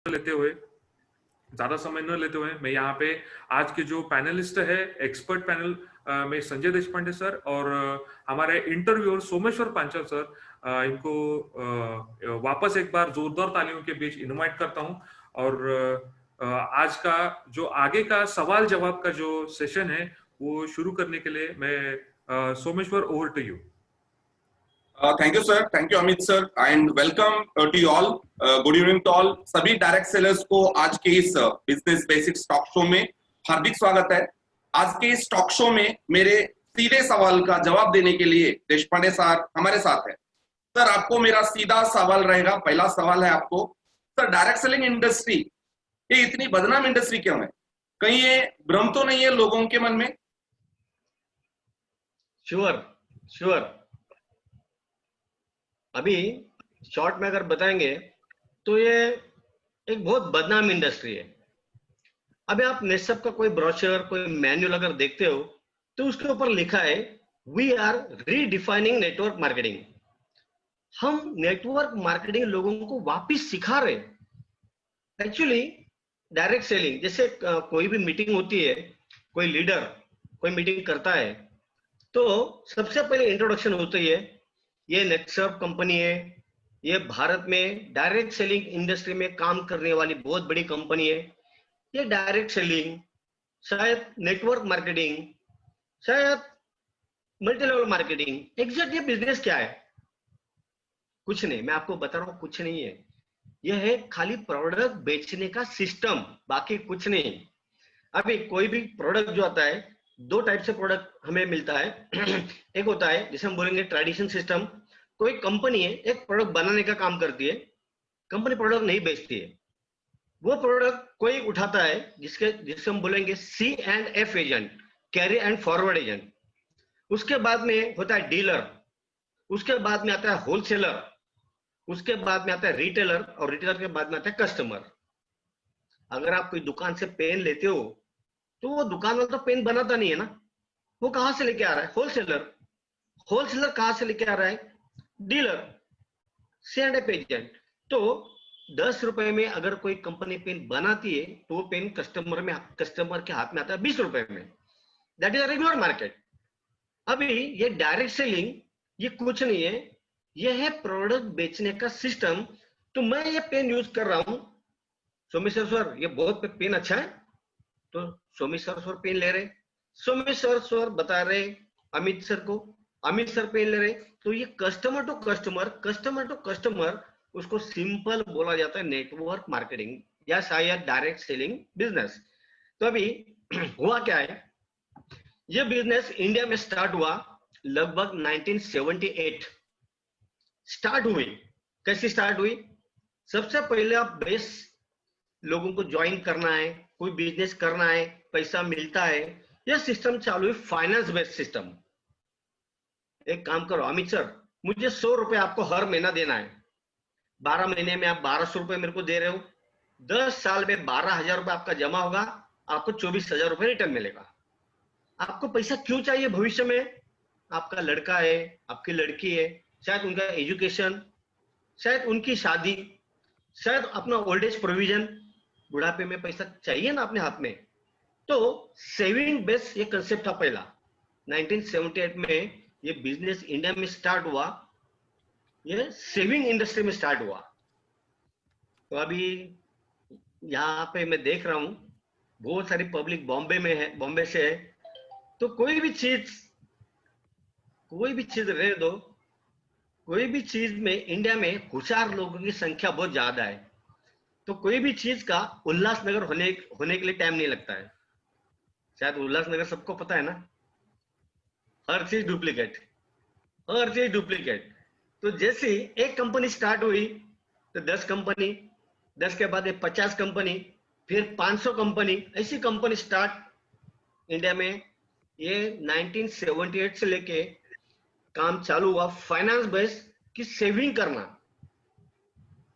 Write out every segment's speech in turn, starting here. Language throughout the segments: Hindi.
लेते हुए ज्यादा समय न लेते हुए मैं यहाँ पे आज के जो पैनलिस्ट है एक्सपर्ट पैनल में संजय देशपांडे सर और हमारे इंटरव्यूअर सोमेश्वर पांचाल सर इनको वापस एक बार जोरदार तालियों के बीच इनवाइट करता हूँ और आज का जो आगे का सवाल जवाब का जो सेशन है वो शुरू करने के लिए मैं Someshwar over to you. Thank you sir, thank you Amit sir and welcome to you all. Good evening to all. सभी डायरेक्ट सेलर्स को आज के इस बिजनेस बेसिक्स टॉक शो में हार्दिक स्वागत है। आज के इस टॉक शो में मेरे सीधे सवाल का जवाब देने के लिए देशपांडे सर हमारे साथ है। सर, आपको मेरा सीधा सवाल रहेगा। पहला सवाल है आपको, सर डायरेक्ट सेलिंग इंडस्ट्री ये इतनी बदनाम इंडस्ट्री क्यों है? कहीं ये भ्रम तो नहीं है लोगों के मन में? श्योर अभी शॉर्ट में अगर बताएंगे तो ये एक बहुत बदनाम इंडस्ट्री है। अभी आप नेटसप का कोई ब्रोशर, कोई मैनुअल अगर देखते हो तो उसके ऊपर लिखा है we are redefining network marketing. हम नेटवर्क मार्केटिंग लोगों को वापस सिखा रहे। एक्चुअली डायरेक्ट सेलिंग जैसे कोई भी मीटिंग होती है, कोई लीडर कोई मीटिंग करता है तो सबसे पहले इंट्रोडक्शन होती है, ये नेटसप कंपनी है, ये भारत में डायरेक्ट सेलिंग इंडस्ट्री में काम करने वाली बहुत बड़ी कंपनी है। ये डायरेक्ट सेलिंग, शायद नेटवर्क मार्केटिंग, शायद मल्टी लेवल मार्केटिंग, एग्जैक्ट ये बिजनेस क्या है? कुछ नहीं, मैं आपको बता रहा हूं, कुछ नहीं है। यह है खाली प्रोडक्ट बेचने का सिस्टम, बाकी कुछ नहीं। अभी कोई भी प्रोडक्ट जो आता है, दो टाइप से प्रोडक्ट हमें मिलता है। एक होता है जिसे हम बोलेंगे ट्रेडिशनल सिस्टम। कोई कंपनी है, एक प्रोडक्ट बनाने का काम करती है, कंपनी प्रोडक्ट नहीं बेचती है। वो प्रोडक्ट कोई उठाता है जिसे हम बोलेंगे C&F agent, carry and forward agent. उसके बाद में होता है डीलर, उसके बाद में आता है होलसेलर, उसके बाद में आता है रिटेलर और रिटेलर के बाद में आता है कस्टमर। अगर आप कोई दुकान से पेन लेते हो तो वो दुकान वाला तो पेन बनाता नहीं है ना, वो कहां से लेके आ रहा है? होलसेलर। होलसेलर कहां से लेके आ रहा है? Dealer, C&F agent. तो 10 रुपए में अगर कोई कंपनी पेन बनाती है तो वो पेन कस्टमर के हाथ में आता है 20 रुपए में। That is regular market. अभी ये डायरेक्ट सेलिंग ये कुछ नहीं है, ये है प्रोडक्ट बेचने का सिस्टम। तो मैं ये पेन यूज कर रहा हूं, सोमेश्वर सर ये बहुत पेन अच्छा है, तो सोमेश्वर सर पेन ले रहे, सोमेश्वर सर बता रहे अमित सर को, अमित सर पेन ले रहे। तो ये कस्टमर टू कस्टमर, उसको सिंपल बोला जाता है नेटवर्क मार्केटिंग या शायद डायरेक्ट सेलिंग बिजनेस। तो अभी हुआ क्या है, ये बिजनेस इंडिया में स्टार्ट हुआ लगभग 1978 स्टार्ट हुई। कैसी स्टार्ट हुई? सबसे पहले आप बेस लोगों को ज्वाइन करना है, कोई बिजनेस करना है, पैसा मिलता है, यह सिस्टम चालू हुई फाइनेंस बेस्ड सिस्टम। एक काम करो अमित सर, मुझे 100 रुपए आपको हर महीना देना है, 12 महीने में आप 1200 रुपए मेरे को दे रहे हो, 10 साल में 12,000 रुपए आपका जमा होगा, आपको 24,000 रुपए रिटर्न मिलेगा। आपको पैसा क्यों चाहिए भविष्य में? आपका लड़का है, आपकी लड़की है, शायद उनका एजुकेशन, शायद उनकी शादी, शायद अपना ओल्ड एज प्रोविजन, बुढ़ापे में पैसा चाहिए ना अपने हाथ में। तो सेविंग बेस्ड ये कंसेप्ट था पहला। 1978 में ये बिजनेस इंडिया में स्टार्ट हुआ, ये सेविंग इंडस्ट्री में स्टार्ट हुआ। तो अभी यहाँ पे मैं देख रहा हूं बहुत सारी पब्लिक बॉम्बे में है, बॉम्बे से है। तो कोई भी चीज रहने दो, कोई भी चीज में इंडिया में होशियार लोगों की संख्या बहुत ज्यादा है, तो कोई भी चीज का उल्लासनगर होने के लिए टाइम नहीं लगता है। शायद उल्लासनगर सबको पता है ना, हर चीज डुप्लीकेट। तो जैसे एक कंपनी स्टार्ट हुई तो 10 कंपनी, 10 के बाद 50 कंपनी, फिर 500 कंपनी, ऐसी कंपनी स्टार्ट इंडिया में। ये 1978 से लेके काम चालू हुआ फाइनेंस बेस की सेविंग करना।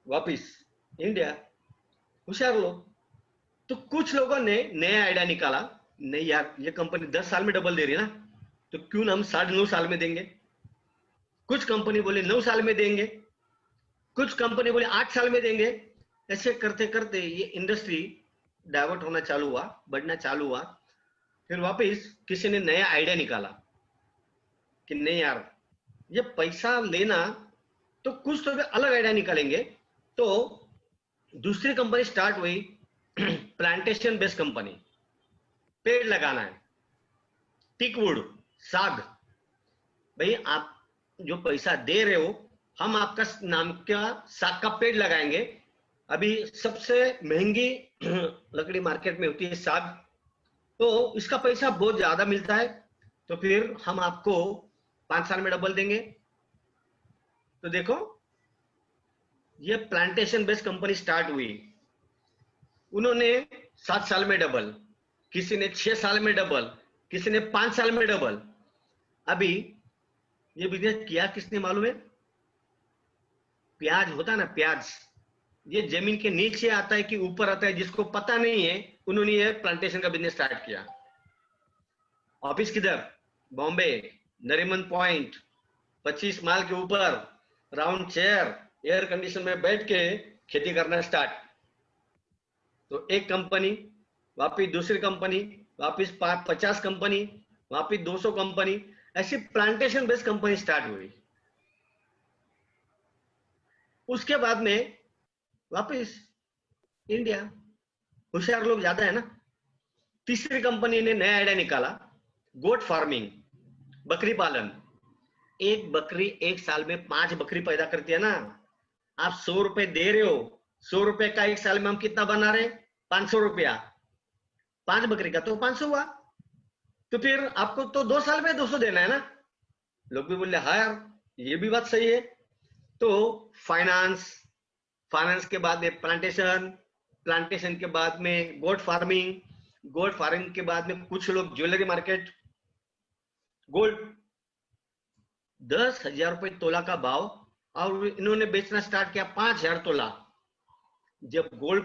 वापिस इंडिया, होशियार लोग। तो कुछ लोगों ने नया आइडिया निकाला, नहीं यार ये कंपनी 10 साल में डबल दे रही है ना, तो क्यों ना हम 9.5 साल में देंगे। कुछ कंपनी बोले 9 साल में देंगे, कुछ कंपनी बोले 8 साल में देंगे, ऐसे करते करते ये इंडस्ट्री डाइवर्ट होना चालू हुआ, बढ़ना चालू हुआ। फिर वापस किसी ने नया आइडिया निकाला कि नहीं यार, ये पैसा लेना तो कुछ तो अलग आइडिया निकालेंगे। तो दूसरी कंपनी स्टार्ट हुई, प्लांटेशन बेस्ड कंपनी। पेड़ लगाना है, टिकवुड, साग। भाई आप जो पैसा दे रहे हो, हम आपका नाम का साग का पेड़ लगाएंगे। अभी सबसे महंगी लकड़ी मार्केट में होती है साग, तो इसका पैसा बहुत ज्यादा मिलता है। तो फिर हम आपको 5 साल में डबल देंगे। तो देखो, ये प्लांटेशन बेस्ड कंपनी स्टार्ट हुई। उन्होंने 7 साल में डबल, किसी ने 6 साल में डबल, किसी ने 5 साल में डबल। अभी ये बिजनेस किया किसने मालूम है? प्याज होता है ना, प्याज, ये जमीन के नीचे आता है कि ऊपर आता है, जिसको पता नहीं है, उन्होंने ये प्लांटेशन का बिजनेस स्टार्ट किया। ऑफिस किधर? बॉम्बे, नरीमन पॉइंट, 25 माल के ऊपर, राउंड चेयर, एयर कंडीशन में बैठ के खेती करना स्टार्ट। तो एक कंपनी, वापिस दूसरी कंपनी, वापिस 50 कंपनी, वापिस 200 कंपनी, ऐसी प्लांटेशन बेस्ड कंपनी स्टार्ट हुई। उसके बाद में वापिस इंडिया, होशियार लोग ज्यादा है ना। तीसरी कंपनी ने नया आइडिया निकाला, गोट फार्मिंग, बकरी पालन। एक बकरी एक साल में 5 बकरी पैदा करती है ना। आप 100 रुपए दे रहे हो, 100 रुपए का एक साल में हम कितना बना रहे? 500 रुपया। 5 बकरी का तो 500 हुआ। तो फिर आपको तो 2 साल में 200 देना है ना। लोग भी बोले हाँ यार, ये भी बात सही है। तो फाइनेंस के बाद में प्लांटेशन के बाद में गोट फार्मिंग के बाद में कुछ लोग ज्वेलरी मार्केट, गोल्ड 10,000 रुपए तोला का भाव, और इन्होंने बेचना स्टार्ट किया 5,000 तोला। जब गोल्ड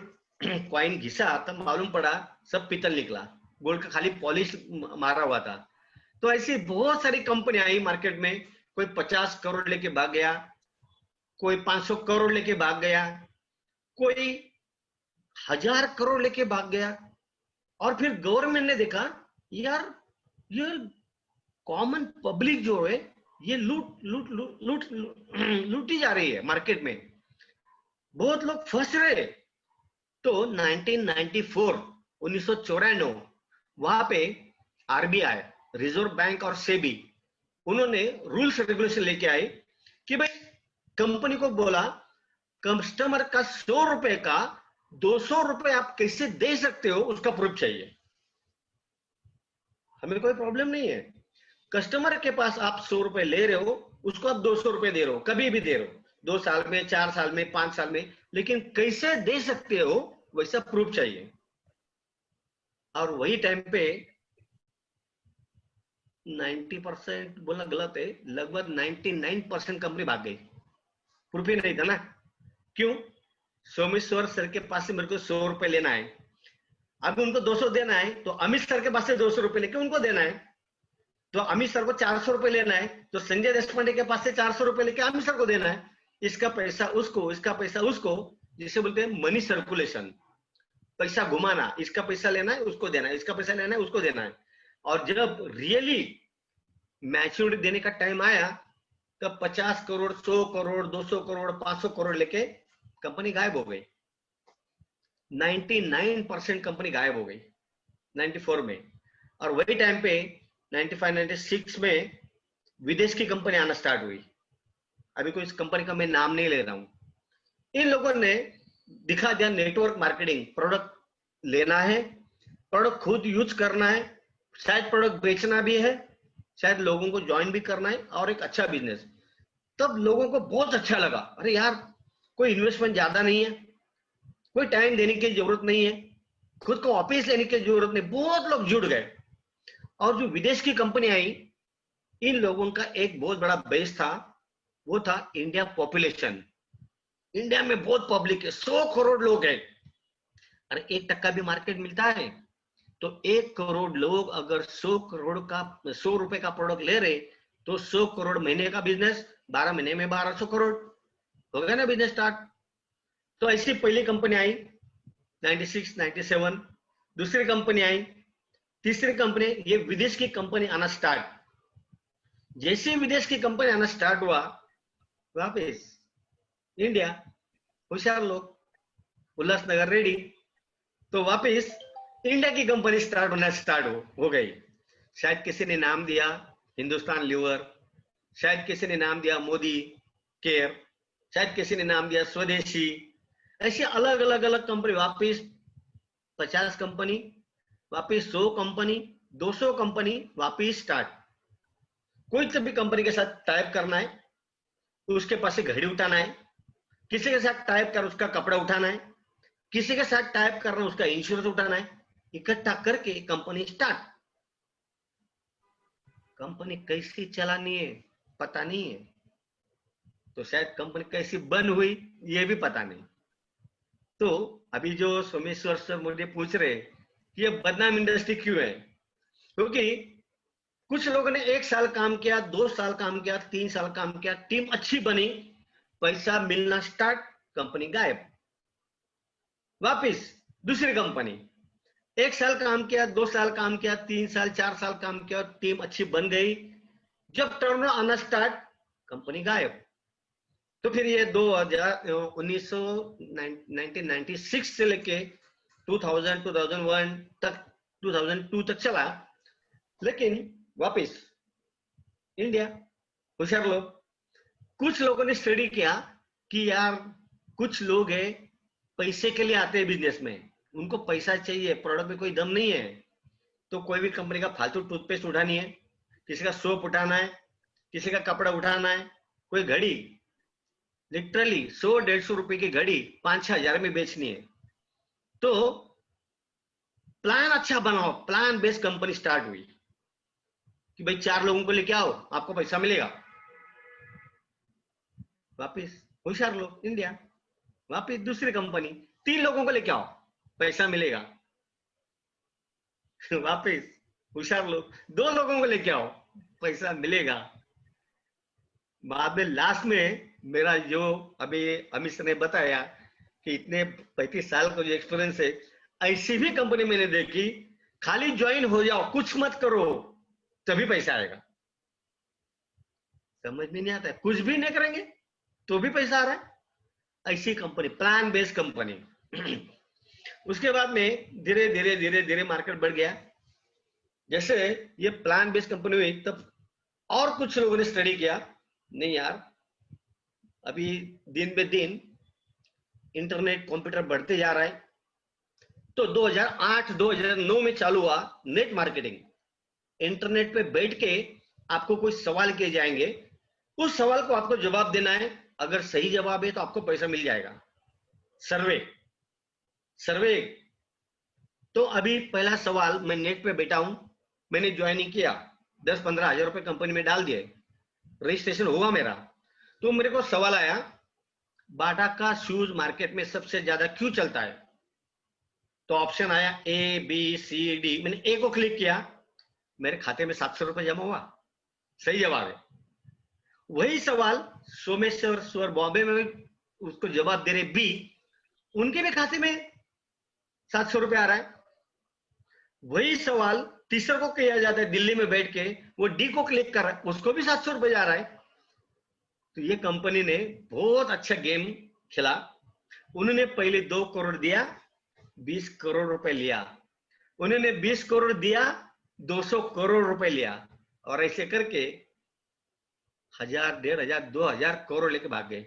कॉइन घिसा तब मालूम पड़ा सब पीतल निकला, गोल्ड का खाली पॉलिश मारा हुआ था। तो ऐसी बहुत सारी कंपनी आई मार्केट में। कोई 50 करोड़ लेके भाग गया, कोई 500 करोड़ लेके भाग गया, कोई 1000 करोड़ लेके भाग गया। और फिर गवर्नमेंट ने देखा यार, ये कॉमन पब्लिक जो है ये लूटी जा रही है मार्केट में, बहुत लोग फंस रहे। तो 1994 वहां पे आरबीआई, रिजर्व बैंक और सेबी, उन्होंने रूल्स रेगुलेशन लेके आए कि भाई कंपनी को बोला, कस्टमर का 100 रुपए का 200 रुपए आप कैसे दे सकते हो, उसका प्रूफ चाहिए। हमें कोई प्रॉब्लम नहीं है, कस्टमर के पास आप 100 रुपए ले रहे हो, उसको आप 200 रुपए दे रहे हो, कभी भी दे रहे हो, 2 साल में, 4 साल में, 5 साल में, लेकिन कैसे दे सकते हो वैसा प्रूफ चाहिए। और वही टाइम पे 90% बोला गलत है, लगभग 99% कंपनी भाग गई, प्रूफ ही नहीं था ना। क्यों? सोमेश्वर सर के पास से मेरे को 100 रुपए लेना है, अभी उनको 200 देना है, तो अमित सर के पास से 200 रुपए लेके उनको देना है। तो अमित सर को 400 रुपए लेना है, तो संजय देशपांडे के पास से 400 रुपए लेके अमित सर को देना है। इसका पैसा उसको, इसका पैसा उसको, जिसे बोलते हैं मनी सर्कुलेशन, पैसा घुमाना। इसका पैसा लेना है, उसको देना है, इसका पैसा लेना है, उसको देना है। और जब रियली मैच्योरिटी देने का टाइम आया, तब 50 करोड़, 100 करोड़, 200 करोड़, 500 करोड़ लेके कंपनी गायब हो गई। 99% कंपनी गायब हो गई 94 में। और वही टाइम पे 95-96 में विदेश की कंपनी आना स्टार्ट हुई। अभी कोई इस कंपनी का मैं नाम नहीं ले रहा हूं। इन लोगों ने दिखा दिया नेटवर्क मार्केटिंग, प्रोडक्ट लेना है, प्रोडक्ट खुद यूज करना है, शायद प्रोडक्ट बेचना भी है, शायद लोगों को ज्वाइन भी करना है, और एक अच्छा बिजनेस। तब लोगों को बहुत अच्छा लगा, अरे यार कोई इन्वेस्टमेंट ज्यादा नहीं है, कोई टाइम देने की जरूरत नहीं है, खुद को ऑफिस लेने की जरूरत नहीं, बहुत लोग जुड़ गए। और जो विदेश की कंपनी आई, इन लोगों का एक बहुत बड़ा बेस था, वो था इंडिया पॉपुलेशन। इंडिया में बहुत पब्लिक है, 100 करोड़ लोग हैं, अरे 1% भी मार्केट मिलता है तो 1 करोड़ लोग अगर 100 रुपए का प्रोडक्ट ले रहे, तो 100 करोड़ महीने का बिजनेस, 12 महीने में 1200 करोड़ हो गया ना बिजनेस स्टार्ट। तो ऐसी पहली कंपनी आई 96, 97, दूसरी कंपनी आई, तीसरी कंपनी, ये विदेश की कंपनी आना स्टार्ट। जैसे विदेश की कंपनी आना स्टार्ट हुआ, वापिस इंडिया, होशियार लोग, उल्लासनगर रेडी, तो वापिस इंडिया की कंपनी स्टार्ट हो गई। शायद किसी ने नाम दिया हिंदुस्तान लीवर, शायद किसी ने नाम दिया मोदी केयर, शायद किसी ने नाम दिया स्वदेशी, ऐसे अलग अलग कंपनी, वापिस 50 कंपनी, वापिस 100 कंपनी, 200 कंपनी, वापिस स्टार्ट। कोई सी भी कंपनी के साथ टाइप करना है, उसके पास से घड़ी उठाना है, किसी के साथ टाइप कर उसका कपड़ा उठाना है, किसी के साथ टाइप करना उसका इंश्योरेंस उठाना है, इकट्ठा करके कंपनी स्टार्ट। कंपनी कैसी चलानी है पता नहीं है, तो शायद कंपनी कैसी बंद हुई ये भी पता नहीं। तो अभी जो सोमेश्वर सर मुझे पूछ रहे कि ये बदनाम इंडस्ट्री क्यों है, क्योंकि कुछ लोगों ने 1 साल काम किया, 2 साल काम किया, 3 साल काम किया, टीम अच्छी बनी, पैसा मिलना स्टार्ट, कंपनी गायब। वापिस दूसरी कंपनी, 1 साल काम किया, 2 साल काम किया, 3 साल 4 साल काम किया, टीम अच्छी बन गई, जब टर्न आना स्टार्ट, कंपनी गायब। तो फिर ये 1996 से लेके 2000, 2001 तक, 2002 तक चला, लेकिन वापिस इंडिया, होशियार लोग, कुछ लोगों ने स्टडी किया कि यार कुछ लोग हैं पैसे के लिए आते हैं बिजनेस में, उनको पैसा चाहिए, प्रोडक्ट में कोई दम नहीं है, तो कोई भी कंपनी का फालतू टूथपेस्ट उठानी है, किसी का सोप उठाना है, किसी का कपड़ा उठाना है, कोई घड़ी, लिटरली 100-150 रुपए की घड़ी 5-6 हजार में बेचनी है, तो प्लान अच्छा बनाओ, प्लान बेस्ड कंपनी स्टार्ट हुई कि भाई 4 लोगों को लेके आओ, आपको पैसा मिलेगा। वापिस होशियार लोग इंडिया, वापिस दूसरी कंपनी, 3 लोगों को लेके आओ, पैसा मिलेगा। वापिस होशियार लोग, 2 लोगों को लेके आओ, पैसा मिलेगा। बाद में लास्ट में मेरा जो अभी अमित सर ने बताया कि इतने 35 साल का जो एक्सपीरियंस है, ऐसी भी कंपनी मैंने देखी, खाली ज्वाइन हो जाओ, कुछ मत करो, तभी पैसा आएगा। समझ में नहीं आता है, कुछ भी नहीं करेंगे तो भी पैसा आ रहा है, ऐसी कंपनी, प्लान बेस्ड कंपनी। उसके बाद में धीरे धीरे मार्केट बढ़ गया। जैसे ये प्लान बेस्ड कंपनी हुई, तब और कुछ लोगों ने स्टडी किया, नहीं यार अभी दिन बे दिन इंटरनेट कंप्यूटर बढ़ते जा रहा है, तो 2008-2009 में चालू हुआ नेट मार्केटिंग। इंटरनेट पे बैठ के आपको कोई सवाल किए जाएंगे, उस सवाल को आपको जवाब देना है, अगर सही जवाब है तो आपको पैसा मिल जाएगा। सर्वे। तो अभी पहला सवाल, मैं नेट पे बैठा हूं, मैंने ज्वाइनिंग किया, 10-15 हजार रुपए कंपनी में डाल दिए, रजिस्ट्रेशन हुआ मेरा, तो मेरे को सवाल आया बाटा का शूज मार्केट में सबसे ज्यादा क्यों चलता है। तो ऑप्शन आया A, B, C, D, मैंने A को क्लिक किया, मेरे खाते में 700 रुपए जमा हुआ, सही जवाब है। वही सवाल सोमेश्वर सर बॉम्बे में उसको जवाब दे रहे B, उनके भी खाते में 700 रुपए आ रहा है। वही सवाल तीसरे को किया जाता है दिल्ली में बैठ के, वो डी को क्लिक कर रहा है, उसको भी 700 रुपए जा रहा है। तो ये कंपनी ने बहुत अच्छा गेम खेला, उन्होंने पहले 2 करोड़ दिया, 20 करोड़ रुपए लिया, उन्होंने 20 करोड़ दिया, 200 करोड़ रुपए लिया, और ऐसे करके 1000, 1500, 2000 करोड़ लेके भाग गए।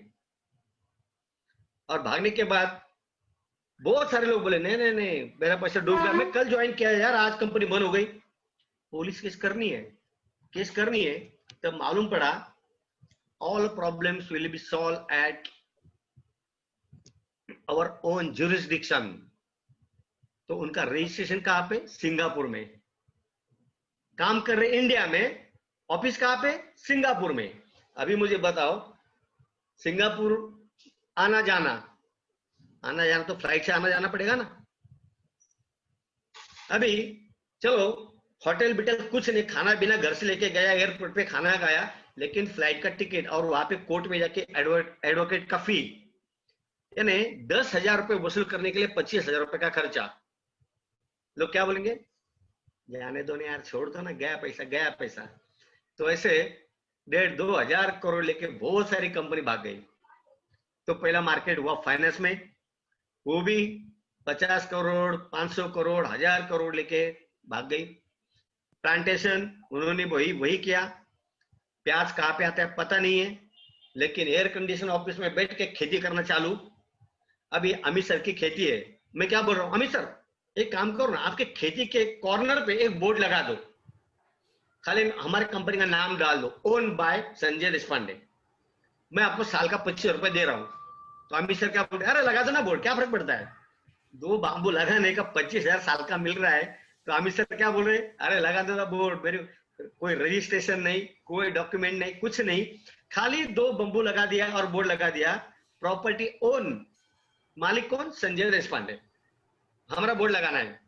और भागने के बाद बहुत सारे लोग बोले नहीं नहीं नहीं मेरा पैसा डूब गया, मैं कल ज्वाइन किया यार, आज कंपनी बंद हो गई। पुलिस केस करनी है। तब मालूम पड़ा all problems will be solve at our own jurisdiction. तो उनका रजिस्ट्रेशन कहां पे, सिंगापुर में, काम कर रहे इंडिया में, ऑफिस कहां पे, सिंगापुर में। अभी मुझे बताओ, सिंगापुर आना जाना तो फ्लाइट से आना जाना पड़ेगा ना। अभी चलो होटल बिटल कुछ नहीं, खाना बिना घर से लेके गया, एयरपोर्ट पे खाना खाया, लेकिन फ्लाइट का टिकट और वहां पे कोर्ट में जाके एडवोकेट का फी, यानी 10,000 रुपए वसूल करने के लिए 25,000 रुपए का खर्चा। लोग क्या बोलेंगे, जाने दो ना यार, छोड़ दो ना, गया पैसा गया पैसा। तो ऐसे 1,500-2,000 करोड़ लेके बहुत सारी कंपनी भाग गई। तो पहला मार्केट हुआ फाइनेंस में, वो भी 50 करोड़ 500 करोड़ 1000 करोड़ लेके भाग गई। प्लांटेशन उन्होंने वही किया। प्याज कहाँ पे आता है पता नहीं है, लेकिन एयर कंडीशन ऑफिस में बैठ के खेती करना चालू। अभी अमित सर की खेती है, मैं क्या बोल रहा हूँ, अमित सर एक काम करो ना, आपके खेती के कॉर्नर पे एक बोर्ड लगा दो, खाली हमारे कंपनी का नाम डाल दो, ओन बाय संजय देशपांडे, मैं आपको साल का 25 रुपए दे रहा हूँ। तो अमित सर क्या बोलते, अरे लगा दो ना बोर्ड, क्या फर्क पड़ता है, 2 बांबू लगाने का 25,000 साल का मिल रहा है। तो अमित सर क्या बोल रहे, अरे लगा दो ना बोर्ड, मेरे कोई रजिस्ट्रेशन नहीं, कोई डॉक्यूमेंट नहीं, कुछ नहीं, खाली 2 बंबू लगा दिया और बोर्ड लगा दिया, प्रॉपर्टी ओन, मालिक कौन, संजय देशपांडे, हमारा बोर्ड लगाना है।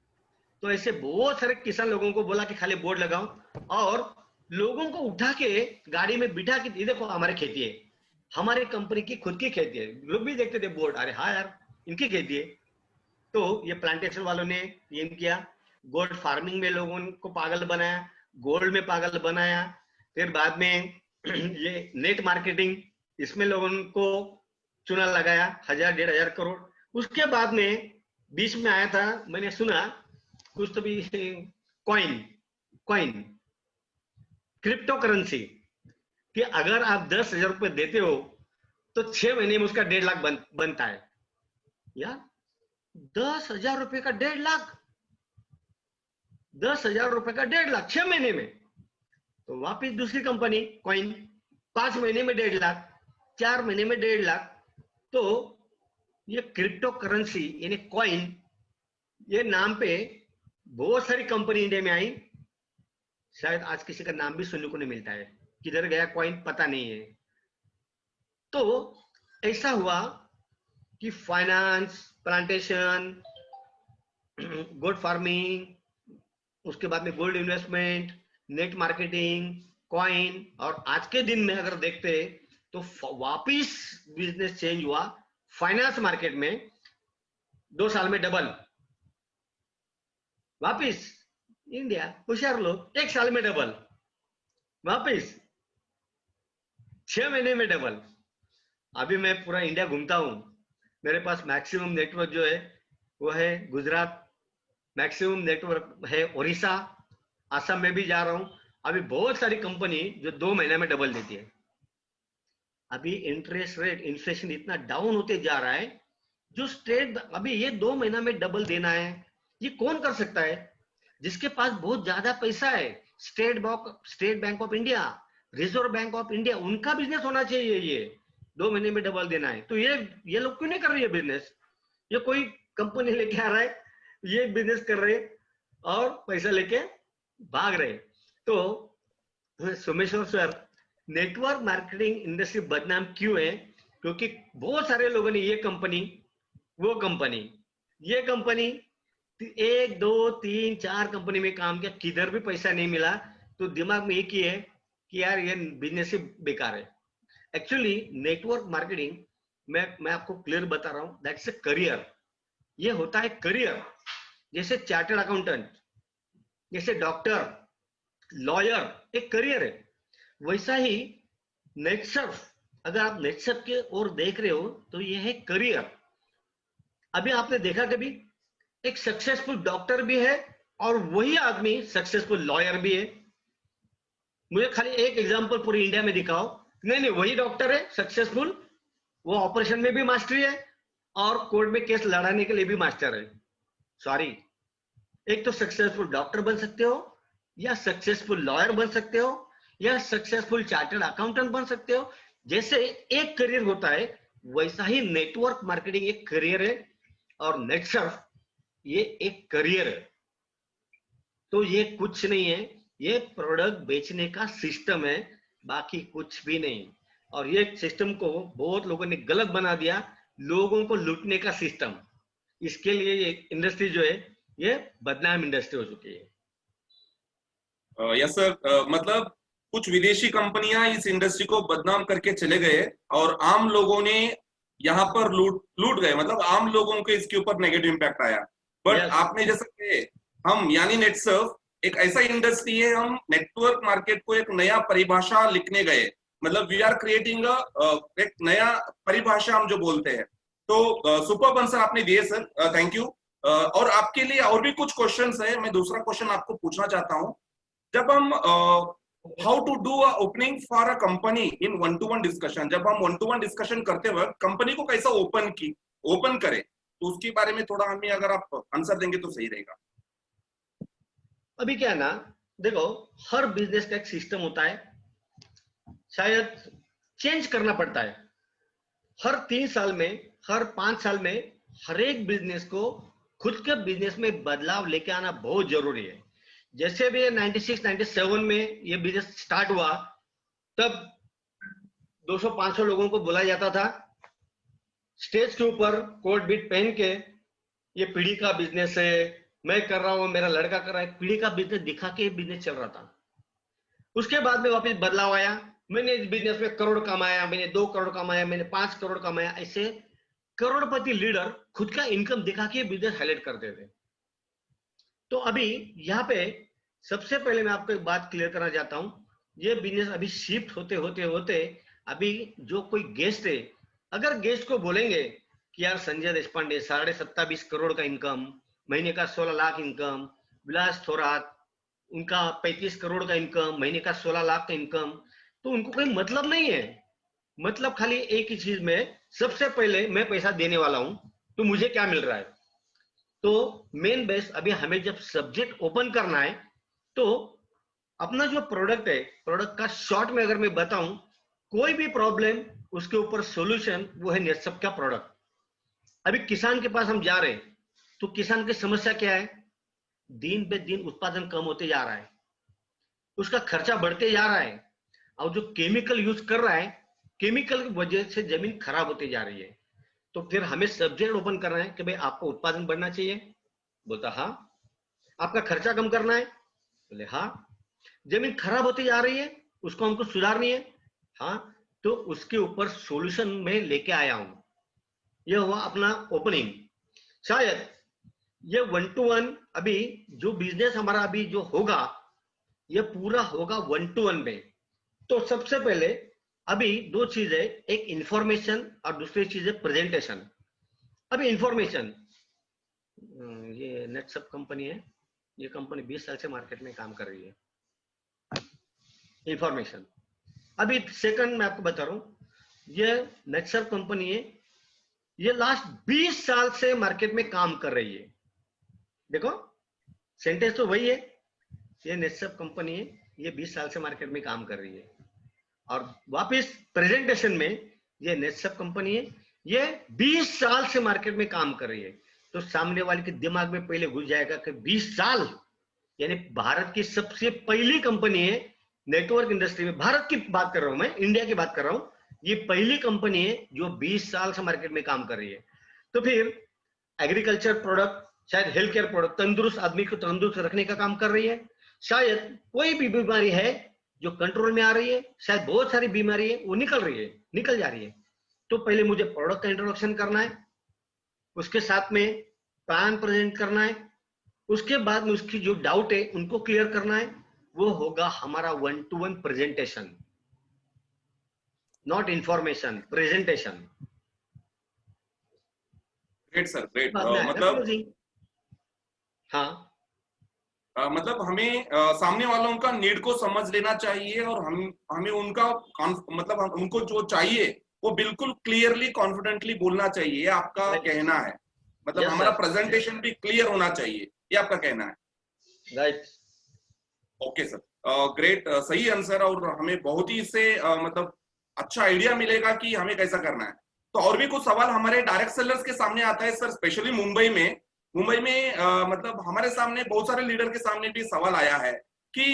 तो ऐसे बहुत सारे किसान लोगों को बोला कि खाली बोर्ड लगाओ, और लोगों को उठा के गाड़ी में बिठा के, ये देखो हमारी खेती है, हमारे कंपनी की खुद की खेती है। लोग भी देखते थे बोर्ड, अरे हाँ यार इनकी खेती है। तो ये प्लांटेशन वालों ने ये किया, गोल्ड फार्मिंग में लोगों को पागल बनाया, गोल्ड में पागल बनाया, फिर बाद में ये नेट मार्केटिंग, इसमें लोगों को चुना लगाया 1,000-1,500 करोड़। उसके बाद में बीच में आया था, मैंने सुना कुछ तो भी, कॉइन क्रिप्टो करेंसी, कि अगर आप 10,000 रुपए देते हो तो 6 महीने में उसका 1.5 लाख बनता है। यार 10,000 रुपए का 1.5 लाख, 10,000 रुपए का 1.5 लाख 6 महीने में। तो वापिस दूसरी कंपनी कॉइन, 5 महीने में 1.5 लाख, 4 महीने में 1.5 लाख। तो ये क्रिप्टो करेंसी यानी कॉइन, ये नाम पे बहुत सारी कंपनी इंडिया में आई, शायद आज किसी का नाम भी सुनने को नहीं मिलता है, किधर गया कॉइन पता नहीं है। तो ऐसा हुआ कि फाइनेंस, प्लांटेशन, गोल्ड फार्मिंग, उसके बाद में gold investment, net marketing, coin, और आज के दिन में अगर देखते तो वापिस बिजनेस चेंज हुआ। फाइनेंस मार्केट में 2 साल में डबल, वापिस इंडिया होशियार लोग 1 साल में डबल, वापिस 6 महीने में डबल। अभी मैं पूरा इंडिया घूमता हूं, मेरे पास मैक्सिमम नेटवर्क जो है वो है गुजरात, मैक्सिमम नेटवर्क है ओडिशा, असम में भी जा रहा हूं। अभी बहुत सारी कंपनी जो 2 महीने में डबल देती है। अभी इंटरेस्ट रेट, इन्फ्लेशन इतना डाउन होते जा रहा है, जो स्टेट अभी ये 2 महीना में डबल देना है, ये कौन कर सकता है? जिसके पास बहुत ज्यादा पैसा है, state bank of India, reserve bank of India, उनका बिजनेस होना चाहिए ये 2 महीने में डबल देना है। तो ये लोग क्यों नहीं कर रही है बिजनेस? ये कोई कंपनी लेके आ रहा है, ये बिजनेस कर रहे और पैसा लेके भाग रहे। तो Someshwar sir, network marketing industry बदनाम क्यों है? क्योंकि बहुत सारे लोगों ने ये कंपनी, वो कंपनी, ये कंपनी, 1 2 3 4 कंपनी में काम किया, किधर भी पैसा नहीं मिला। तो दिमाग में एक ही है कि यार ये बिजनेस ही बेकार है। एक्चुअली नेटवर्क मार्केटिंग, मैं आपको क्लियर बता रहा हूं, दैट्स ए करियर। ये होता है करियर, जैसे चार्टर्ड अकाउंटेंट, जैसे डॉक्टर, लॉयर, एक करियर है। वैसा ही नेटसर्फ, अगर आप नेटसर्फ के ओर देख रहे हो तो ये है करियर। अभी आपने देखा कभी एक सक्सेसफुल डॉक्टर भी है और वही आदमी सक्सेसफुल लॉयर भी है? मुझे खाली एक एग्जांपल पूरी इंडिया में दिखाओ। नहीं, वही डॉक्टर है सक्सेसफुल, वो ऑपरेशन में भी मास्टरी है और कोर्ट में केस लड़ाने के लिए भी मास्टर है। सॉरी, एक तो सक्सेसफुल डॉक्टर बन सकते हो, या सक्सेसफुल लॉयर बन सकते हो, या सक्सेसफुल चार्टर्ड अकाउंटेंट बन सकते हो। जैसे एक करियर होता है, वैसा ही नेटवर्क मार्केटिंग एक करियर है और नेटसर्फ ये एक करियर है। तो ये कुछ नहीं है, ये प्रोडक्ट बेचने का सिस्टम है, बाकी कुछ भी नहीं। और ये सिस्टम को बहुत लोगों ने गलत बना दिया, लोगों को लूटने का सिस्टम। इसके लिए ये इंडस्ट्री जो है ये बदनाम इंडस्ट्री हो चुकी है। यस सर, मतलब कुछ विदेशी कंपनियां इस इंडस्ट्री को बदनाम करके चले गए और आम लोगों ने यहाँ पर लूट लूट गए, मतलब आम लोगों के इसके ऊपर नेगेटिव इम्पैक्ट आया। बट यस आपने जैसे कि हम यानी नेटसर्फ एक ऐसा इंडस्ट्री है, हम नेटवर्क मार्केट को एक नया परिभाषा लिखने गए, मतलब वी आर क्रिएटिंग एक नया परिभाषा हम जो बोलते हैं। तो सुपर आंसर आपने दिए सर, थैंक यू। और आपके लिए और भी कुछ क्वेश्चंस है, मैं दूसरा क्वेश्चन आपको पूछना चाहता हूँ। जब हम how to do a opening for a company in one to one discussion, जब हम वन टू वन डिस्कशन करते वक्त कंपनी को कैसा ओपन करें, तो उसके बारे में थोड़ा हमें अगर आप आंसर देंगे तो सही रहेगा। अभी क्या है ना, देखो हर बिजनेस का एक सिस्टम होता है, शायद चेंज करना पड़ता है हर 3 साल में, हर 5 साल में। हर एक बिजनेस को खुद के बिजनेस में बदलाव लेके आना बहुत जरूरी है। जैसे भी 96-97 में ये बिजनेस स्टार्ट हुआ, तब 200-500 लोगों को बुलाया जाता था स्टेज के ऊपर कोट बीट पहन के, ये पीढ़ी का बिजनेस है, मैं कर रहा हूं, मेरा लड़का कर रहा है, पीढ़ी का बिजनेस दिखा के बिजनेस चल रहा था। उसके बाद में वापस बदलाव आया, मैंने इस बिजनेस में करोड़ कमाया, मैंने 2 करोड़ कमाया, मैंने 5 करोड़ कमाया। ऐसे करोड़पति लीडर खुद का इनकम दिखा के बिजनेस हाईलाइट करते थे। तो अभी यहाँ पे सबसे पहले मैं आपको एक बात क्लियर करना चाहता हूं, ये बिजनेस अभी शिफ्ट होते होते होते अभी जो कोई गेस्ट है, अगर गेस्ट को बोलेंगे कि यार संजय देशपांडे 27.5 करोड़ का इनकम, महीने का 16 लाख इनकम, विलास थोरात उनका 35 करोड़ का इनकम, महीने का 16 लाख का इनकम, तो उनको कोई मतलब नहीं है। मतलब खाली एक ही चीज में, सबसे पहले मैं पैसा देने वाला हूं तो मुझे क्या मिल रहा है। तो मेन बेस अभी हमें जब सब्जेक्ट ओपन करना है, तो अपना जो प्रोडक्ट है, प्रोडक्ट का शॉर्ट में अगर मैं बताऊं, कोई भी प्रॉब्लम उसके ऊपर सॉल्यूशन, वो है नेटसप का प्रोडक्ट। अभी किसान के पास हम जा रहे हैं, तो किसान की समस्या क्या है, दिन पे दिन उत्पादन कम होते जा रहा है, उसका खर्चा बढ़ते जा रहा है, और जो केमिकल यूज कर रहा है, केमिकल की वजह से जमीन खराब होती जा रही है। तो फिर हमें सब्जेक्ट ओपन करना है कि भाई आपको उत्पादन बढ़ना चाहिए, बोलता हाँ। आपका खर्चा कम करना है, बोले हाँ। जमीन खराब होती जा रही है, उसको हमको सुधारनी है, हाँ। तो उसके ऊपर सॉल्यूशन में लेके आया हूं। यह हुआ अपना ओपनिंग। शायद ये 1 to 1 अभी जो बिजनेस हमारा अभी जो होगा, ये पूरा होगा 1 to 1 में। तो सबसे पहले अभी 2 चीज है, एक इंफॉर्मेशन और दूसरी चीज है प्रेजेंटेशन। अभी इंफॉर्मेशन, ये नेटसप कंपनी है, ये कंपनी 20 साल से मार्केट में काम कर रही है। इंफॉर्मेशन अभी सेकंड मैं आपको बता रहा हूं, ये नेटसप कंपनी है, ये लास्ट 20 साल से मार्केट में काम कर रही है। देखो सेंटेंस तो वही है, ये नेटसप कंपनी है, ये 20 साल से मार्केट में काम कर रही है। और वापस प्रेजेंटेशन में, ये नेटसप कंपनी है, ये 20 साल से मार्केट में काम कर रही है। तो सामने वाले के दिमाग में पहले घुस जाएगा कि 20 साल, यानी भारत की सबसे पहली कंपनी है नेटवर्क इंडस्ट्री में। भारत की बात कर रहा हूं मैं, इंडिया की बात कर रहा हूं, ये पहली कंपनी है जो 20 साल से मार्केट में काम कर रही है। तो फिर एग्रीकल्चर प्रोडक्ट, शायद हेल्थ केयर प्रोडक्ट, तंदुरुस्त आदमी को तंदुरुस्त रखने का काम कर रही है। शायद कोई भी बीमारी है जो कंट्रोल में आ रही है, शायद बहुत सारी बीमारी है वो निकल रही है, निकल जा रही है। तो पहले मुझे प्रोडक्ट का इंट्रोडक्शन करना है, उसके साथ में प्लान प्रेजेंट करना है, उसके बाद में उसकी जो डाउट है उनको क्लियर करना है। वो होगा हमारा 1 to 1 presentation, not information, presentation. Great sir, great. बाद में आएगा मतलब क्लोजिंग। हाँ मतलब हमें सामने वालों का नीड को समझ लेना चाहिए, और हमें उनका मतलब उनको जो चाहिए वो बिल्कुल क्लियरली कॉन्फिडेंटली बोलना चाहिए, ये आपका कहना है। मतलब Yes, हमारा sir. प्रेजेंटेशन भी क्लियर होना चाहिए, ये आपका कहना है। राइट। ओके सर, ग्रेट, सही आंसर। और हमें बहुत ही इससे मतलब अच्छा आइडिया मिलेगा कि हमें कैसा करना है। तो और भी कुछ सवाल हमारे डायरेक्ट सेलर्स के सामने आता है सर, स्पेशली मुंबई में। मतलब हमारे सामने बहुत सारे लीडर के सामने भी सवाल आया है कि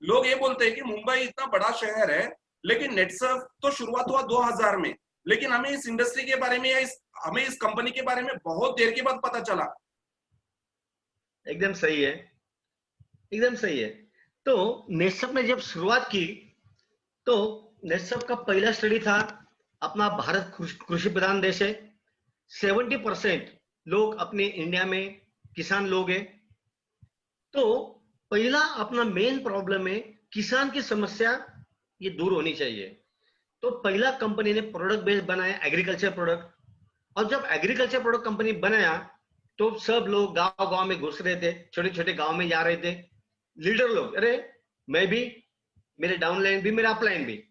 लोग ये बोलते हैं कि मुंबई इतना बड़ा शहर है, लेकिन नेटसर्फ तो शुरुआत हुआ 2000 में, लेकिन हमें इस इंडस्ट्री के बारे में या हमें इस कंपनी के बारे में बहुत देर के बाद पता चला। एकदम सही है, एकदम सही है। तो नेटसप ने जब शुरुआत की, तो नेटसप का पहला स्टडी था अपना भारत कृषि प्रधान देश है। 70% लोग अपने इंडिया में किसान लोग हैं। तो पहला अपना मेन प्रॉब्लम है किसान की समस्या, ये दूर होनी चाहिए। तो पहला कंपनी ने प्रोडक्ट बेस बनाया एग्रीकल्चर प्रोडक्ट, और जब एग्रीकल्चर प्रोडक्ट कंपनी बनाया तो सब लोग गांव गांव में घुस रहे थे, छोटे छोटे गांव में जा रहे थे लीडर लोग, अरे मैं भी, मेरे डाउनलाइन भी, मेरा अपलाइन भी,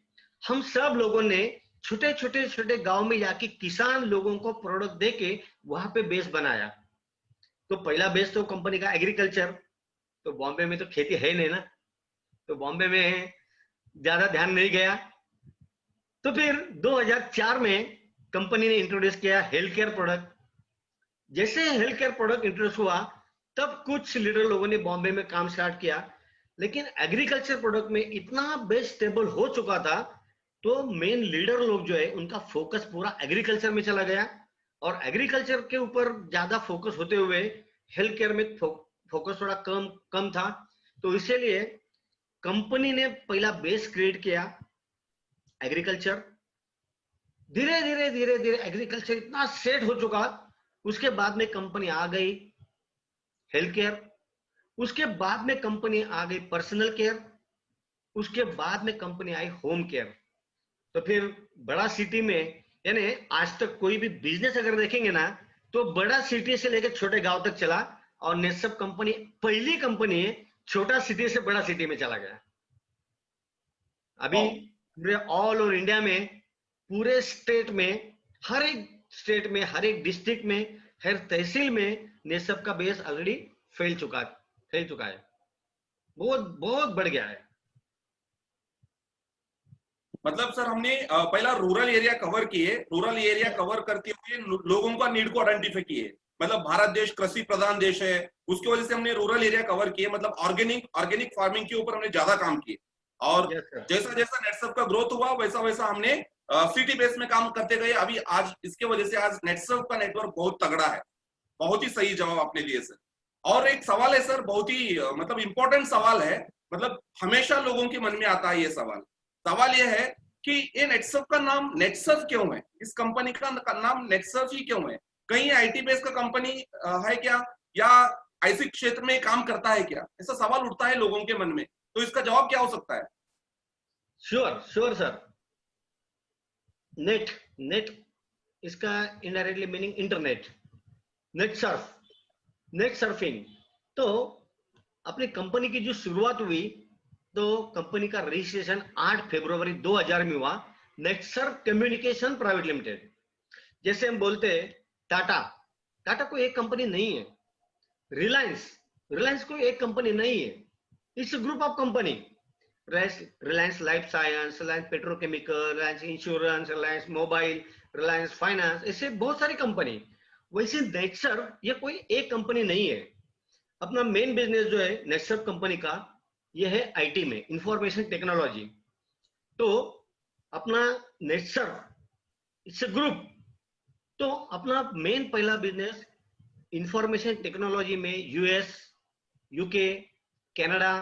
हम सब लोगों ने छोटे छोटे छोटे गांव में जाके किसान लोगों को प्रोडक्ट देके वहां पे बेस बनाया। तो पहला बेस तो कंपनी का एग्रीकल्चर, तो बॉम्बे में तो खेती है नहीं ना, तो बॉम्बे में ज्यादा ध्यान नहीं गया। तो फिर 2004 में कंपनी ने इंट्रोड्यूस किया हेल्थ केयर प्रोडक्ट। जैसे हेल्थ केयर प्रोडक्ट इंट्रोड्यूस हुआ तब कुछ लीडर लोगों ने बॉम्बे में काम स्टार्ट किया, लेकिन एग्रीकल्चर प्रोडक्ट में इतना बेस स्टेबल हो चुका था तो मेन लीडर लोग जो है उनका फोकस पूरा एग्रीकल्चर में चला गया, और एग्रीकल्चर के ऊपर ज्यादा फोकस होते हुए हेल्थ केयर में फोकस थोड़ा कम था। तो इसीलिए कंपनी ने पहला बेस क्रिएट किया एग्रीकल्चर। धीरे धीरे धीरे धीरे एग्रीकल्चर इतना सेट हो चुका, उसके बाद में कंपनी आ गई हेल्थ केयर, उसके बाद में कंपनी आ गई पर्सनल केयर, उसके बाद में कंपनी आई होम केयर। तो फिर बड़ा सिटी में, यानी आज तक कोई भी बिजनेस अगर देखेंगे ना तो बड़ा सिटी से लेकर छोटे गांव तक चला, और नेटसप कंपनी पहली कंपनी है छोटा सिटी से बड़ा सिटी में चला गया। अभी पूरे ऑल ओवर इंडिया में, पूरे स्टेट में, हर एक स्टेट में, हर एक डिस्ट्रिक्ट में, हर तहसील में नेटसप का बेस ऑलरेडी फैल चुका है, बहुत बहुत बढ़ गया है। मतलब सर हमने पहला रूरल एरिया कवर किए, रूरल एरिया कवर करते हुए लोगों का नीड को आइडेंटिफाई किए। मतलब भारत देश कृषि प्रधान देश है, उसकी वजह से हमने रूरल एरिया कवर किए, मतलब ऑर्गेनिक फार्मिंग के ऊपर हमने ज्यादा काम किए। और जैसा जैसा नेटसप का ग्रोथ हुआ वैसा वैसा हमने सिटी बेस में काम करते गए। अभी आज इसके वजह से आज नेटसप का नेटवर्क बहुत तगड़ा है। बहुत ही सही जवाब आपने दिए सर। और एक सवाल है सर, बहुत ही मतलब इंपॉर्टेंट सवाल है, मतलब हमेशा लोगों के मन में आता है ये सवाल ये है कि ये नेटसप का नाम नेटसप क्यों है, इस कंपनी का नाम नेटसप ही क्यों है? कहीं आईटी बेस का कंपनी है क्या, या ऐसे क्षेत्र में काम करता है क्या? ऐसा सवाल उठता है लोगों के मन में, तो इसका जवाब क्या हो सकता है? Sure sir. नेट इसका indirectly meaning internet, net surfing. तो अपनी कंपनी की जो शुरुआत हुई तो कंपनी का रजिस्ट्रेशन 8 फरवरी 2000 में हुआ, नेटसर्फ कम्युनिकेशन प्राइवेट लिमिटेड। जैसे हम बोलते हैं टाटा कोई एक कंपनी नहीं है, रिलायंस कोई एक कंपनी नहीं है, its group of company. Reliance life science, Reliance petrochemical, Reliance insurance, Reliance mobile, Reliance finance, ऐसे बहुत सारी कंपनी। वैसे नेटसर्फ ये कोई एक कंपनी नहीं है। अपना मेन बिजनेस जो है नेटसर्फ कंपनी का, ये है आईटी में, इंफॉर्मेशन टेक्नोलॉजी। तो अपना नेटसर्फ इट्स ग्रुप, तो अपना मेन पहला बिजनेस इंफॉर्मेशन टेक्नोलॉजी में यूएस, यूके, कनाडा,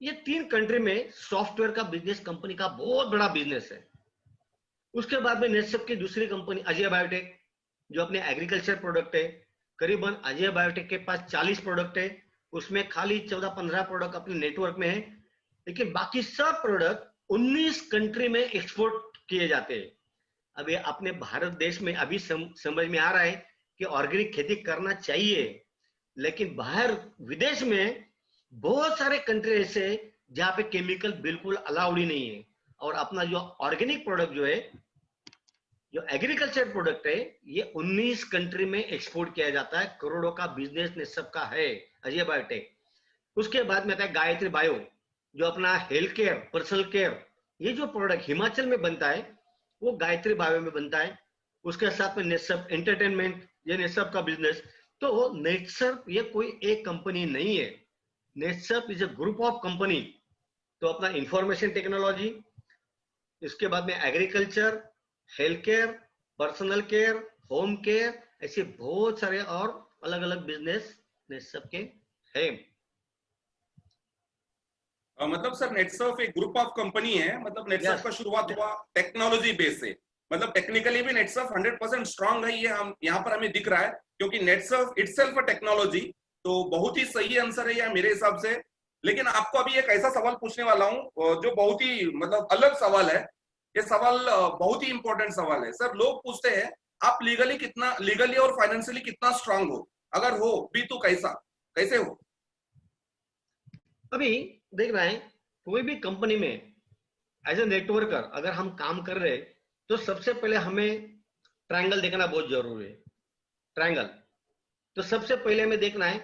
ये 3 कंट्री में सॉफ्टवेयर का बिजनेस कंपनी का बहुत बड़ा बिजनेस है। उसके बाद में नेटसर्फ की दूसरी कंपनी अजय बायोटेक, जो अपने एग्रीकल्चर प्रोडक्ट है। करीबन अजय बायोटेक के पास 40 प्रोडक्ट है, उसमें खाली 14-15 प्रोडक्ट अपने नेटवर्क में है, लेकिन बाकी सब प्रोडक्ट 19 कंट्री में एक्सपोर्ट किए जाते हैं। अभी अपने भारत देश में अभी समझ में आ रहा है कि ऑर्गेनिक खेती करना चाहिए, लेकिन बाहर विदेश में बहुत सारे कंट्री ऐसे जहां पे केमिकल बिल्कुल अलाउड ही नहीं है। और अपना जो ऑर्गेनिक प्रोडक्ट जो है, जो एग्रीकल्चर प्रोडक्ट है, ये 19 कंट्री में एक्सपोर्ट किया जाता है। करोड़ों का बिजनेस ने सबका है अजय बायोटेक। उसके बाद में आता है गायत्री बायो, जो अपना हेल्थ केयर, पर्सनल केयर, ये जो प्रोडक्ट हिमाचल में बनता है वो गायत्री बायो में बनता है। उसके साथ में नेटसर्फ एंटरटेनमेंट, ये नेटसर्फ का बिजनेस। तो नेटसर्फ ये कोई एक कंपनी नहीं है, Netsurf is a group of company. तो अपना इंफॉर्मेशन टेक्नोलॉजी, इसके बाद में agriculture, health care, personal care, home care, ऐसे बहुत सारे और अलग अलग बिजनेस नेटसर्फ के हैं। मतलब सर नेटसर्फ एक ग्रुप ऑफ कंपनी है, मतलब नेटसर्फ का शुरुआत हुआ टेक्नोलॉजी बेस से, मतलब टेक्निकली भी नेटसर्फ 100% स्ट्रांग है, ये हम यहाँ पर हमें दिख रहा है, क्योंकि नेटसर्फ इटसेल्फ टेक्नोलॉजी, तो बहुत ही सही आंसर है यह मेरे हिसाब से। लेकिन आपको अभी एक ऐसा सवाल पूछने वाला हूँ जो बहुत ही मतलब अलग सवाल है। ये सवाल बहुत ही इंपॉर्टेंट सवाल है सर। लोग पूछते हैं आप लीगली और फाइनेंशियली कितना स्ट्रांग हो, अगर हो भी तो कैसे हो? अभी देख रहे हैं कोई भी कंपनी में एज ए नेटवर्कर अगर हम काम कर रहे हैं तो सबसे पहले हमें ट्रायंगल देखना बहुत जरूरी है। ट्रायंगल तो सबसे पहले हमें देखना है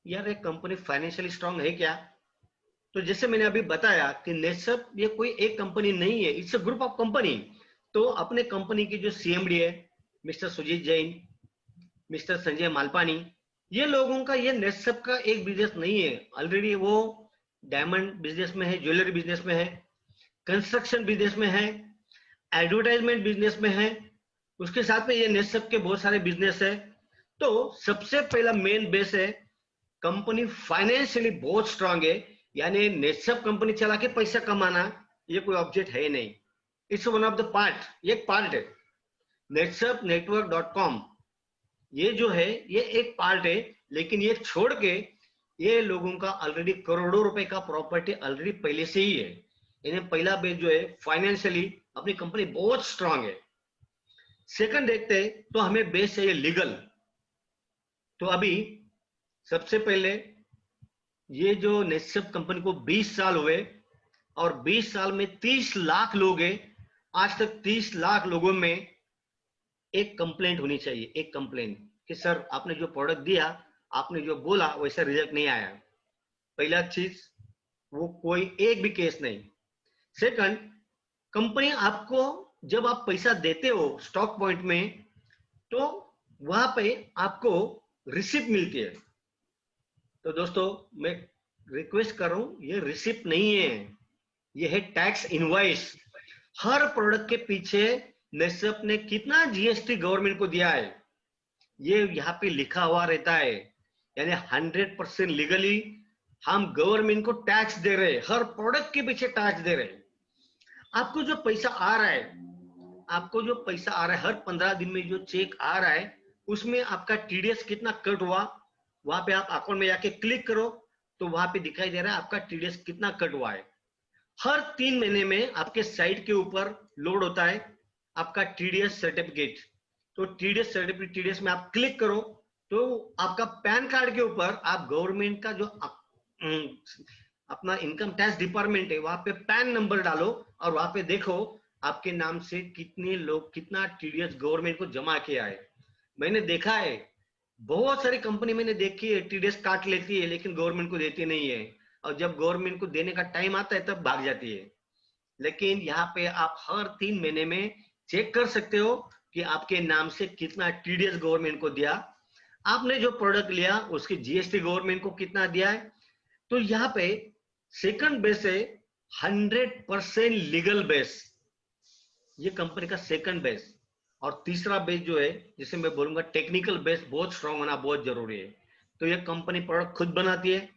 यार एक कंपनी फाइनेंशियली स्ट्रांग है क्या। तो जैसे मैंने अभी बताया कि नेटसर्फ ये कोई एक कंपनी नहीं है, it's a group of company. तो अपने कंपनी की जो सीएमडी है मिस्टर सुजीत जैन, मिस्टर संजय मालपानी, ये लोगों का ये नेटसर्फ का एक बिजनेस नहीं है। ऑलरेडी वो डायमंड बिजनेस में है, ज्वेलरी बिजनेस में है, कंस्ट्रक्शन बिजनेस में है, एडवर्टाइजमेंट बिजनेस में है, उसके साथ में ये नेटसर्फ के बहुत सारे बिजनेस है। तो सबसे पहला मेन बेस है कंपनी फाइनेंशियली बहुत स्ट्रांग है, यानी नेटसर्फ कंपनी चला के पैसा कमाना ये कोई ऑब्जेक्ट है नहीं, it's one of the part, ये एक पार्ट है। नेटसर्फ network.com ये जो है ये एक पार्ट है, लेकिन ये छोड़ के ये लोगों का ऑलरेडी करोड़ों रुपए का प्रॉपर्टी ऑलरेडी पहले से ही है। इन्हें पहला बेस जो है फाइनेंशियली अपनी कंपनी बहुत स्ट्रांग है। सेकंड देखते हैं तो हमें बेस चाहिए लीगल। तो अभी सबसे पहले ये जो नेटसर्फ कंपनी को 20 साल हुए और 20 साल में 30 लाख लोग हैं। आज तक 30 लाख लोगों में एक कंप्लेंट होनी चाहिए, एक कंप्लेंट कि सर आपने जो प्रोडक्ट दिया, आपने जो बोला वैसा रिजल्ट नहीं आया। पहला चीज वो कोई एक भी केस नहीं। सेकंड, कंपनी आपको जब आप पैसा देते हो स्टॉक पॉइंट में तो वहां पे आपको रिसिप्ट मिलती है। तो दोस्तों मैं रिक्वेस्ट कर रहा हूं, ये रिसिप्ट नहीं है, ये है टैक्स इनवॉइस। हर प्रोडक्ट के पीछे नेटसर्फ ने कितना जीएसटी गवर्नमेंट को दिया है ये यहाँ पे लिखा हुआ रहता है। यानी 100% लीगली हम गवर्नमेंट को टैक्स दे रहे हैं, हर प्रोडक्ट के पीछे टैक्स दे रहे हैं। आपको जो पैसा आ रहा है, आपको जो पैसा आ रहा है, हर 15 दिन में जो चेक आ रहा है उसमें आपका टीडीएस कितना कट हुआ, वहां पे आप अकाउंट में जाके क्लिक करो तो वहां पे दिखाई दे रहा है आपका टीडीएस कितना कट हुआ है। हर 3 महीने में आपके साइट के ऊपर लोड होता है आपका टीडीएस सर्टिफिकेट। तो टीडीएस सर्टिफिकेट, टीडीएस में आप क्लिक करो तो आपका पैन कार्ड के ऊपर आप गवर्नमेंट का जो अपना इनकम टैक्स डिपार्टमेंट है वहां पे पैन नंबर डालो और वहां पे देखो आपके नाम से कितने लोग कितना टीडीएस गवर्नमेंट को जमा किया है। मैंने देखा है बहुत सारी कंपनी मैंने देखी है टीडीएस काट लेती है लेकिन गवर्नमेंट को देती नहीं है, और जब गवर्नमेंट को देने का टाइम आता है तब भाग जाती है। लेकिन यहाँ पे आप हर 3 महीने में चेक कर सकते हो कि आपके नाम से कितना टीडीएस गवर्नमेंट को दिया, आपने जो प्रोडक्ट लिया उसकी जीएसटी गवर्नमेंट को कितना दिया है। तो यहाँ पे सेकंड बेस है 100% लीगल बेस, ये कंपनी का सेकंड बेस। और तीसरा बेस जो है जिसे मैं बोलूंगा टेक्निकल बेस बहुत स्ट्रांग होना बहुत जरूरी है। तो ये कंपनी प्रोडक्ट खुद बनाती है,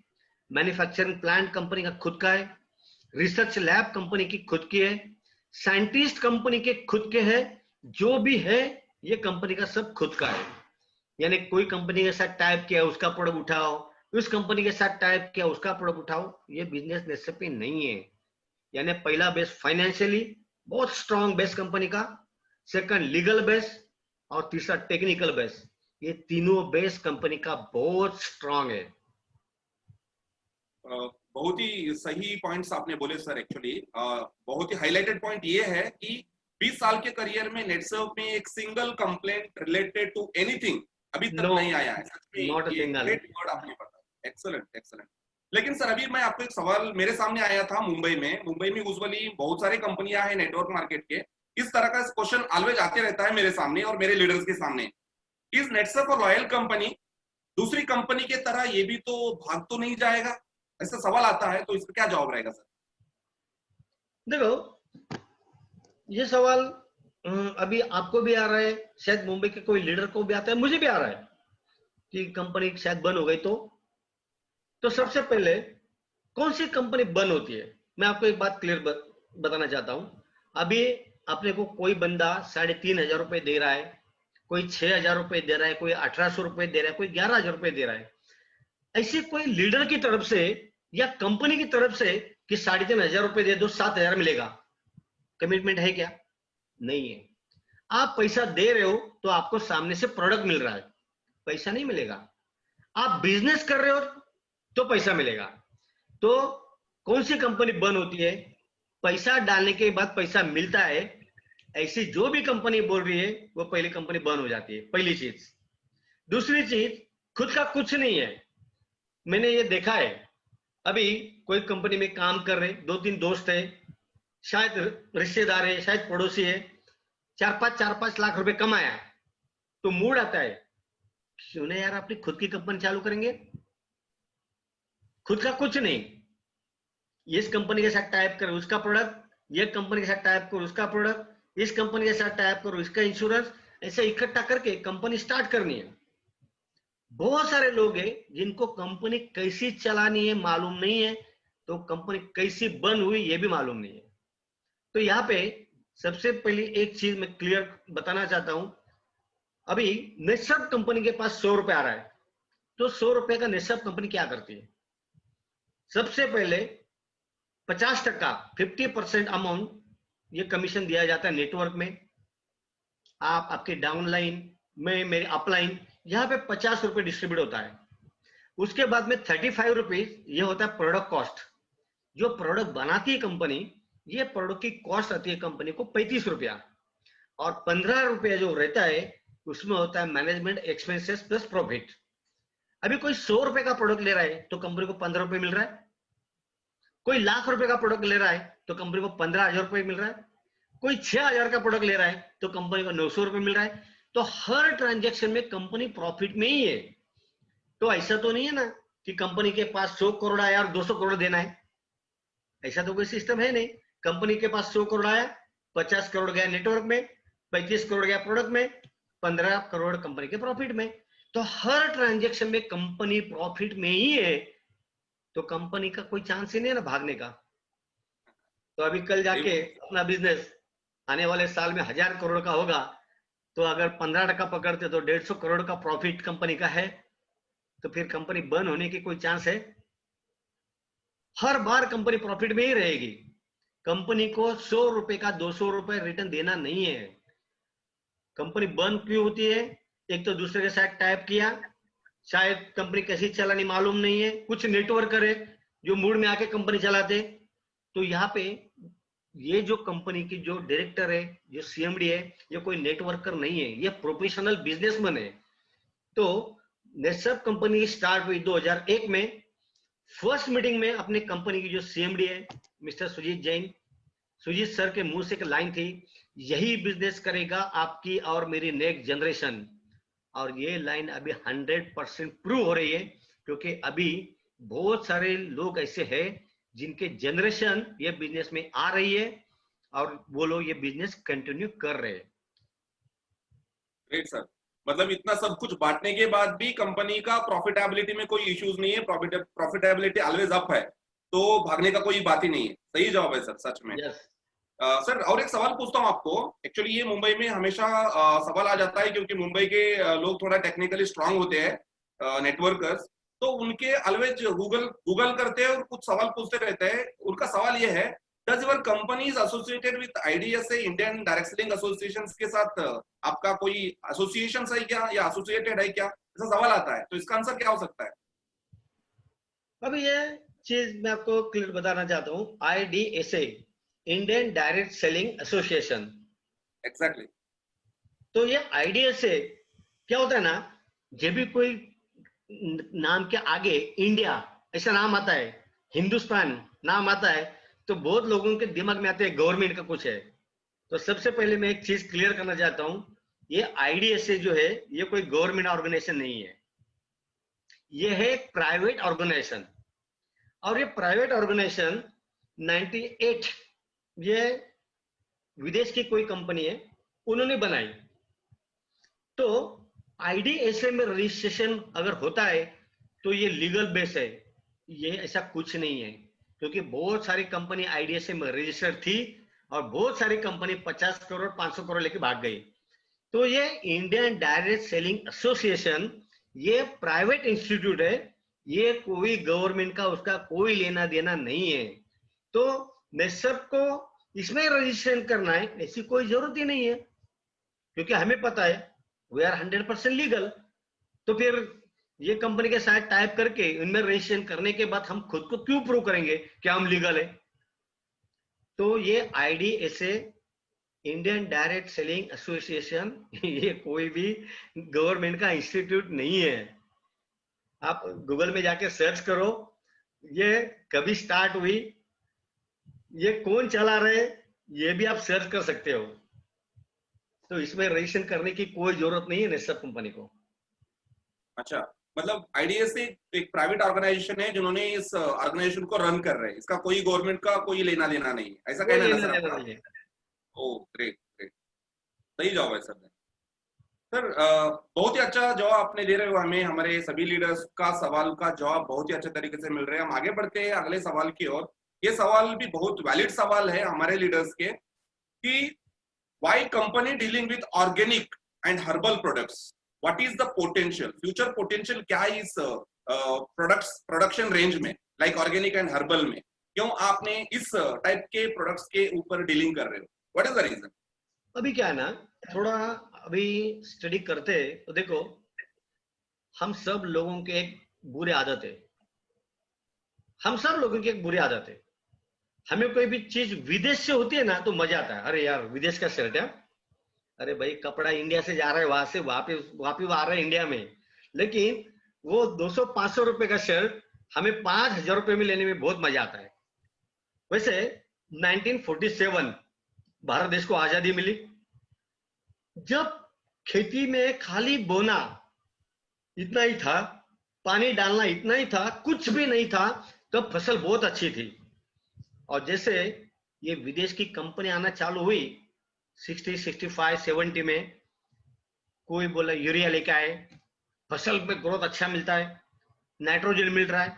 मैन्युफैक्चरिंग प्लांट कंपनी का खुद का है, रिसर्च लैब कंपनी की खुद की है, साइंटिस्ट कंपनी के खुद के है, जो भी है ये कंपनी का सब खुद का है। यानी कोई कंपनी के साथ टाइप किया उसका प्रोडक्ट उठाओ, उस कंपनी के साथ टाइप किया उसका प्रोडक्ट उठाओ, ये बिजनेस नेटसर्फ पे नहीं है। यानी पहला बेस फाइनेंशियली बहुत स्ट्रांग बेस कंपनी का, सेकंड लीगल बेस और तीसरा टेक्निकल बेस। ये तीनों बेस कंपनी का बहुत स्ट्रांग है। बहुत ही सही पॉइंट्स आपने बोले सर। एक्चुअली बहुत ही हाईलाइटेड पॉइंट ये है कि 20 साल के करियर में नेटसर्फ में एक single complaint related to anything अभी तक नहीं आया है। Not a single. Great word आपने बताया, एक्सीलेंट एक्सीलेंट। लेकिन सर अभी मैं आपको एक सवाल, मेरे सामने आया था मुंबई में यूजुअली बहुत सारी कंपनियां हैं नेटवर्क मार्केट के, इस तरह का क्वेश्चन ऑलवेज आते रहता है मेरे सामने और मेरे लीडर्स के सामने, इज नेटसर्फ और लॉयल कंपनी दूसरी कंपनी के तरह ये भी तो भाग तो नहीं जाएगा, ऐसा सवाल आता है, तो इसका क्या जवाब रहेगा सर? देखो ये सवाल अभी आपको भी आ रहा है, शायद मुंबई के कोई लीडर को भी आता है, मुझे भी आ रहा है कि कंपनी शायद बंद हो गई। तो सबसे पहले कौन सी कंपनी बंद होती है, मैं आपको एक बात क्लियर बताना चाहता हूं। अभी अपने को कोई बंदा 3,500 रुपए दे रहा है, कोई 6,000 रुपए दे रहा है, कोई 1,800 रुपए दे रहा है, कोई 11,000 रुपए दे रहा है, ऐसे कोई लीडर की तरफ से या कंपनी की तरफ से कि 3,500 रुपए दे दो 7,000 मिलेगा, कमिटमेंट है क्या? नहीं है। आप पैसा दे रहे हो तो आपको सामने से प्रोडक्ट मिल रहा है, पैसा नहीं मिलेगा। आप बिजनेस कर रहे हो तो पैसा मिलेगा। तो कौन सी कंपनी बंद होती है? पैसा डालने के बाद पैसा मिलता है। ऐसी जो भी कंपनी बोल रही है वो पहली कंपनी बंद हो जाती है, पहली चीज। दूसरी चीज, खुद का कुछ नहीं है। मैंने ये देखा है, अभी कोई कंपनी में काम कर रहे 2-3 दोस्त है, शायद रिश्तेदार है, शायद पड़ोसी है, 4-5 लाख रुपए कमाया, तो मूड आता है क्यों ना यार अपनी खुद की कंपनी चालू करेंगे। खुद का कुछ नहीं, इस कंपनी के साथ टाइप करो उसका प्रोडक्ट, ये कंपनी के साथ टाइप करो उसका प्रोडक्ट, इस कंपनी के साथ टाइप करो इसका इंश्योरेंस, ऐसे इकट्ठा करके कंपनी स्टार्ट करनी है। बहुत सारे लोग हैं जिनको कंपनी कैसी चलानी है मालूम नहीं है, तो कंपनी कैसी बंद हुई ये भी मालूम नहीं है। तो यहाँ पे सबसे पहली एक चीज मैं क्लियर बताना चाहता हूं। अभी नेटसर्फ कंपनी के पास 100 रुपए आ रहा है, तो 100 रुपए का नेटसर्फ कंपनी क्या करती है? सबसे पहले 50%, 50% अमाउंट ये कमीशन दिया जाता है नेटवर्क में। आप आपके डाउनलाइन में, मेरे अपलाइन, यहाँ पे 50 रुपए डिस्ट्रीब्यूट होता है। उसके बाद में 35 रुपीज ये होता है प्रोडक्ट कॉस्ट। जो प्रोडक्ट बनाती है कंपनी, ये प्रोडक्ट की कॉस्ट आती है कंपनी को 35 रुपया, और 15 रुपया जो रहता है उसमें होता है मैनेजमेंट एक्सपेंसेस प्लस प्रॉफिट। अभी कोई 100 रुपए का प्रोडक्ट ले रहा है तो कंपनी को 15 रुपए मिल रहा है। कोई लाख रुपए का प्रोडक्ट ले रहा है तो कंपनी को 15,000 रुपए मिल रहा है। कोई 6,000 का प्रोडक्ट ले रहा है तो कंपनी को 900 रुपए मिल रहा है। तो हर ट्रांजेक्शन में कंपनी प्रॉफिट में ही है। तो ऐसा तो नहीं है ना कि कंपनी के पास 100 करोड़ आया और 200 करोड़ देना है, ऐसा तो कोई सिस्टम है नहीं। कंपनी के पास 100 करोड़ आया, 50 करोड़ गया नेटवर्क में, 35 करोड़ गया प्रोडक्ट में, 15 करोड़ कंपनी के प्रॉफिट में। तो हर ट्रांजेक्शन में कंपनी प्रॉफिट में ही है, तो कंपनी का कोई चांस ही नहीं है ना भागने का। तो अभी कल जाके अपना बिजनेस आने वाले साल में 1,000 करोड़ का होगा, तो अगर 15% पकड़ते तो 150 करोड़ का प्रॉफिट कंपनी का है, तो फिर कंपनी बंद होने की कोई चांस है? हर बार कंपनी प्रॉफिट में ही रहेगी। कंपनी को 100 रुपए का 200 रुपए रिटर्न देना नहीं है। कंपनी बंद क्यों होती है? एक तो दूसरे के साथ टाइप किया, शायद कंपनी कैसी चलानी मालूम नहीं है, कुछ नेटवर्कर है जो मूड में आके कंपनी चलाते। तो यहाँ पे ये जो कंपनी की जो डायरेक्टर है, जो सीएमडी है, ये कोई नेटवर्कर नहीं है, ये प्रोफेशनल बिजनेसमैन है। तो नेटसर्फ कंपनी स्टार्ट हुई 2001 में। फर्स्ट मीटिंग में अपने कंपनी की जो सीएमडी है मिस्टर सुजीत जैन, सुजीत सर के मुंह से एक लाइन थी, यही बिजनेस करेगा आपकी और मेरी नेक्स्ट जनरेशन। और ये लाइन अभी 100% प्रूव हो रही है, क्योंकि अभी बहुत सारे लोग ऐसे हैं जिनके जनरेशन ये बिजनेस में आ रही है और वो लोग ये बिजनेस कंटिन्यू कर रहे हैं। ग्रेट सर, मतलब इतना सब कुछ बांटने के बाद भी कंपनी का प्रॉफिटेबिलिटी में कोई इश्यूज नहीं है, प्रॉफिटेबिलिटी ऑलवेज अप है, तो भागने का कोई बात ही नहीं है। सही जवाब है सर, सच में। yes. सर और एक सवाल पूछता हूँ आपको। एक्चुअली ये मुंबई में हमेशा सवाल आ जाता है, क्योंकि मुंबई के लोग थोड़ा टेक्निकली स्ट्रांग होते हैं, नेटवर्कर्स, तो उनके ऑलवेज गूगल करते हैं और कुछ सवाल पूछते रहते हैं। उनका सवाल ये है, does your company is associated with IDSA, Indian direct selling association के साथ आपका कोई एसोसिएशन है क्या, या एसोसिएटेड है क्या? ऐसा सवाल आता है, तो इसका आंसर क्या हो सकता है? अभी ये चीज मैं आपको क्लियर बताना चाहता हूँ। IDSA, Indian direct selling association. Exactly. तो ये आईडीएसए क्या होता है ना, जब भी कोई नाम के आगे इंडिया ऐसा नाम आता है, हिंदुस्तान नाम आता है, तो बहुत लोगों के दिमाग में आते हैं गवर्नमेंट का कुछ है। तो सबसे पहले मैं एक चीज क्लियर करना चाहता हूं, ये आईडीएसए जो है ये कोई गवर्नमेंट ऑर्गेनाइजेशन नहीं है, ये है प्राइवेट ऑर्गेनाइजेशन। और ये प्राइवेट ऑर्गेनाइजेशन 98 ये विदेश की कोई कंपनी है उन्होंने बनाई। तो आईडीएसए में रजिस्ट्रेशन अगर होता है तो ये लीगल बेस है, ये ऐसा कुछ नहीं है, क्योंकि बहुत सारी कंपनी आईडीएसए में रजिस्टर्ड थी और बहुत सारी कंपनी 50 करोड़ 500 करोड़ लेके भाग गई। तो ये इंडियन डायरेक्ट सेलिंग एसोसिएशन ये प्राइवेट इंस्टीट्यूट है, ये कोई गवर्नमेंट का उसका कोई लेना देना नहीं है। तो नेसप को इसमें रजिस्ट्रेशन करना है ऐसी कोई जरूरत ही नहीं है, क्योंकि हमें पता है वी आर 100% लीगल। तो फिर ये कंपनी के साथ टाइप करके इनमें रजिस्ट्रेशन करने के बाद हम खुद को क्यों प्रूव करेंगे कि हम लीगल है? तो ये IDSA Indian direct selling association ये कोई भी गवर्नमेंट का इंस्टीट्यूट नहीं है। आप गूगल में जाके सर्च करो, ये कभी स्टार्ट हुई, ये कौन चला रहे, ये भी आप सर्च कर सकते हो। तो इसमें रजिस्ट्रेशन करने की कोई जरूरत नहीं है नेसप कंपनी को। अच्छा, मतलब IDSA एक प्राइवेट ऑर्गेनाइजेशन है जिन्होंने इस ऑर्गेनाइजेशन को रन कर रहे हैं, इसका कोई गवर्नमेंट का कोई लेना देना नहीं है, ऐसा कहना है ना सर आपका? ओह ग्रेट ग्रेट, सही जवाब है सर। सर बहुत ही अच्छा जवाब आपने दे रहे हो हमें, हमारे सभी लीडर्स का सवाल का जवाब बहुत ही अच्छे तरीके से मिल रहे हैं। हम आगे बढ़ते हैं अगले सवाल की ओर। ये सवाल भी बहुत वैलिड सवाल है हमारे लीडर्स के कि why company dealing with organic and herbal products, what is the potential, future potential क्या है इस प्रोडक्ट्स प्रोडक्शन रेंज में, लाइक ऑर्गेनिक एंड हर्बल में? क्यों आपने इस टाइप के प्रोडक्ट्स के ऊपर डीलिंग कर रहे हो? What is the reason? अभी क्या है ना, थोड़ा अभी स्टडी करते तो देखो, हम सब लोगों के एक बुरी आदत है, हम सब लोगों की एक बुरी आदत है। हमें कोई भी चीज विदेश से होती है ना तो मजा आता है, अरे यार विदेश का शर्ट है, अरे भाई कपड़ा इंडिया से जा रहा है वहां से वापिस आ रहा है इंडिया में, लेकिन वो 200-500 रुपए का शर्ट हमें 5,000 रुपए में लेने में बहुत मजा आता है। वैसे 1947 भारत देश को आजादी मिली, जब खेती में खाली बोना इतना ही था, पानी डालना इतना ही था, कुछ भी नहीं था, तब फसल बहुत अच्छी थी। और जैसे ये विदेश की कंपनी आना चालू हुई 60, 65, 70 में, कोई बोला यूरिया लेके आए, फसल पे ग्रोथ अच्छा मिलता है, नाइट्रोजन मिल रहा है,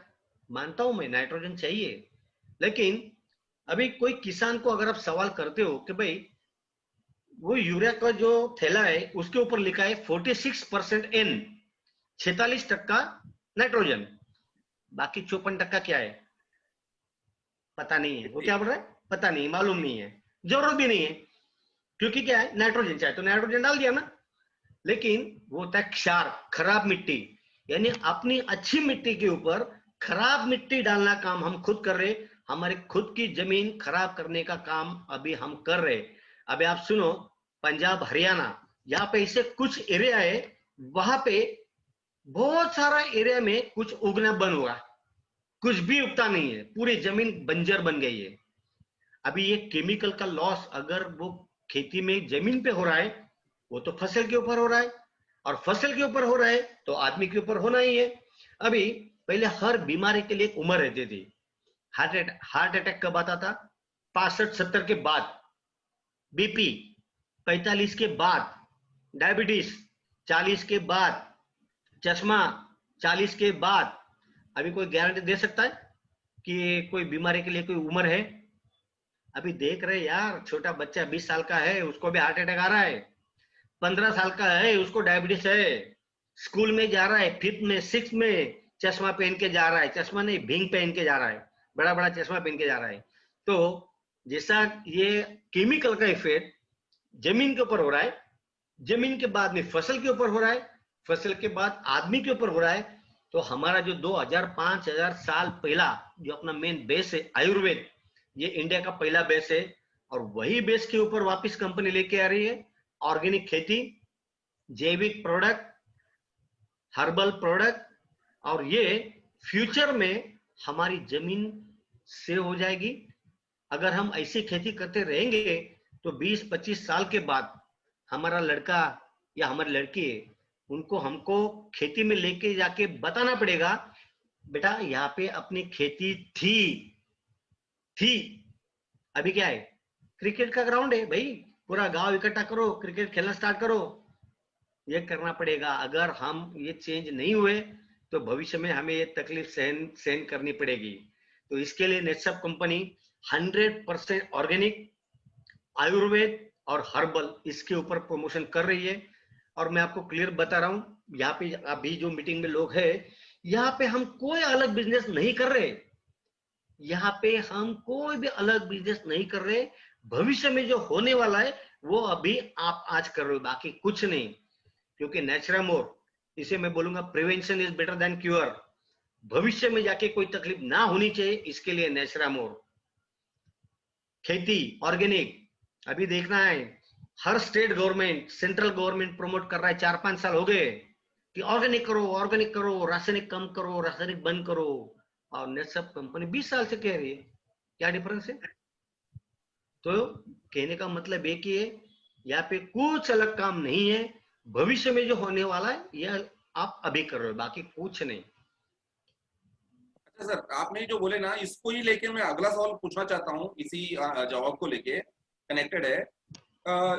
मानता हूं मैं नाइट्रोजन चाहिए, लेकिन अभी कोई किसान को अगर आप सवाल करते हो कि भाई वो यूरिया का जो थैला है उसके ऊपर लिखा है 46% N, 46% नाइट्रोजन, बाकी 54% क्या है पता नहीं है, वो क्या बोल रहा है पता नहीं, मालूम नहीं है, जरूरत भी नहीं है, क्योंकि क्या है नाइट्रोजन चाहिए तो नाइट्रोजन डाल दिया ना। लेकिन वो होता है क्षार, खराब मिट्टी, यानी अपनी अच्छी मिट्टी के ऊपर खराब मिट्टी डालना काम हम खुद कर रहे, हमारे खुद की जमीन खराब करने का काम अभी हम कर रहे। अभी आप सुनो, पंजाब हरियाणा यहाँ पे ऐसे कुछ एरिया है, वहां पे बहुत सारा एरिया में कुछ उगना बंद हुआ, कुछ भी उगता नहीं है, पूरी जमीन बंजर बन गई है। अभी ये केमिकल का लॉस अगर वो खेती में जमीन पे हो रहा है, वो तो फसल के ऊपर हो रहा है, और फसल के ऊपर हो रहा है तो आदमी के ऊपर होना ही है। अभी पहले हर बीमारी के लिए एक उम्र रहती थी, हार्ट अटैक कब आता था 65-70 के बाद, बीपी 45 के बाद, डायबिटीज 40 के बाद, चश्मा 40 के बाद। अभी कोई गारंटी दे सकता है कि कोई बीमारी के लिए कोई उम्र है? अभी देख रहे यार, छोटा बच्चा 20 साल का है उसको भी हार्ट अटैक आ रहा है, 15 साल का है उसको डायबिटीज है, स्कूल में जा रहा है 5th में 6th में चश्मा पहन के जा रहा है, चश्मा नहीं भिंग पहन के जा रहा है, बड़ा बड़ा चश्मा पहन के जा रहा है। तो जैसा ये केमिकल का इफेक्ट जमीन के ऊपर हो रहा है, जमीन के बाद में फसल के ऊपर हो रहा है, फसल के बाद आदमी के ऊपर हो रहा है, तो हमारा जो 2000-5000 साल पहला जो अपना मेन बेस है आयुर्वेद, ये इंडिया का पहला बेस है, और वही बेस के ऊपर वापस कंपनी लेके आ रही है ऑर्गेनिक खेती, जैविक प्रोडक्ट, हर्बल प्रोडक्ट, और ये फ्यूचर में हमारी जमीन से हो जाएगी। अगर हम ऐसी खेती करते रहेंगे तो 20-25 साल के बाद हमारा लड़का या हमारी लड़की है, उनको हमको खेती में लेके जाके बताना पड़ेगा, बेटा यहाँ पे अपनी खेती थी। अभी क्या है, क्रिकेट का ग्राउंड है भाई, पूरा गांव इकट्ठा करो, क्रिकेट खेलना स्टार्ट करो, ये करना पड़ेगा। अगर हम ये चेंज नहीं हुए तो भविष्य में हमें ये तकलीफ सहन करनी पड़ेगी। तो इसके लिए नेसप कंपनी 100% ऑर्गेनिक, आयुर्वेद और हर्बल इसके ऊपर प्रमोशन कर रही है। और मैं आपको क्लियर बता रहा हूं, यहाँ पे अभी जो मीटिंग में लोग हैं, यहाँ पे हम कोई अलग बिजनेस नहीं कर रहे, यहाँ पे हम कोई भी अलग बिजनेस नहीं कर रहे। भविष्य में जो होने वाला है वो अभी आप आज कर रहे हो, बाकी कुछ नहीं। क्योंकि नेचुरामोर, इसे मैं बोलूंगा prevention is better than cure. भविष्य में जाके कोई तकलीफ ना होनी चाहिए, इसके लिए नेचुरामोर। खेती ऑर्गेनिक, अभी देखना है हर state government, central government promote कर रहा है, 4-5 साल हो गए कि ऑर्गेनिक करो, ऑर्गेनिक करो, रासायनिक कम करो, रासायनिक बंद करो। और नेटसप कंपनी 20 साल से कह रही है, क्या डिफरेंस है? तो कहने का मतलब एक ही है, यहाँ पे कुछ अलग काम नहीं है। भविष्य में जो होने वाला है यह आप अभी कर रहे हो, बाकी कुछ नहीं। अच्छा सर, आपने जो बोले ना, इसको ही लेके मैं अगला सवाल पूछना चाहता हूँ, इसी जवाब को लेके कनेक्टेड है।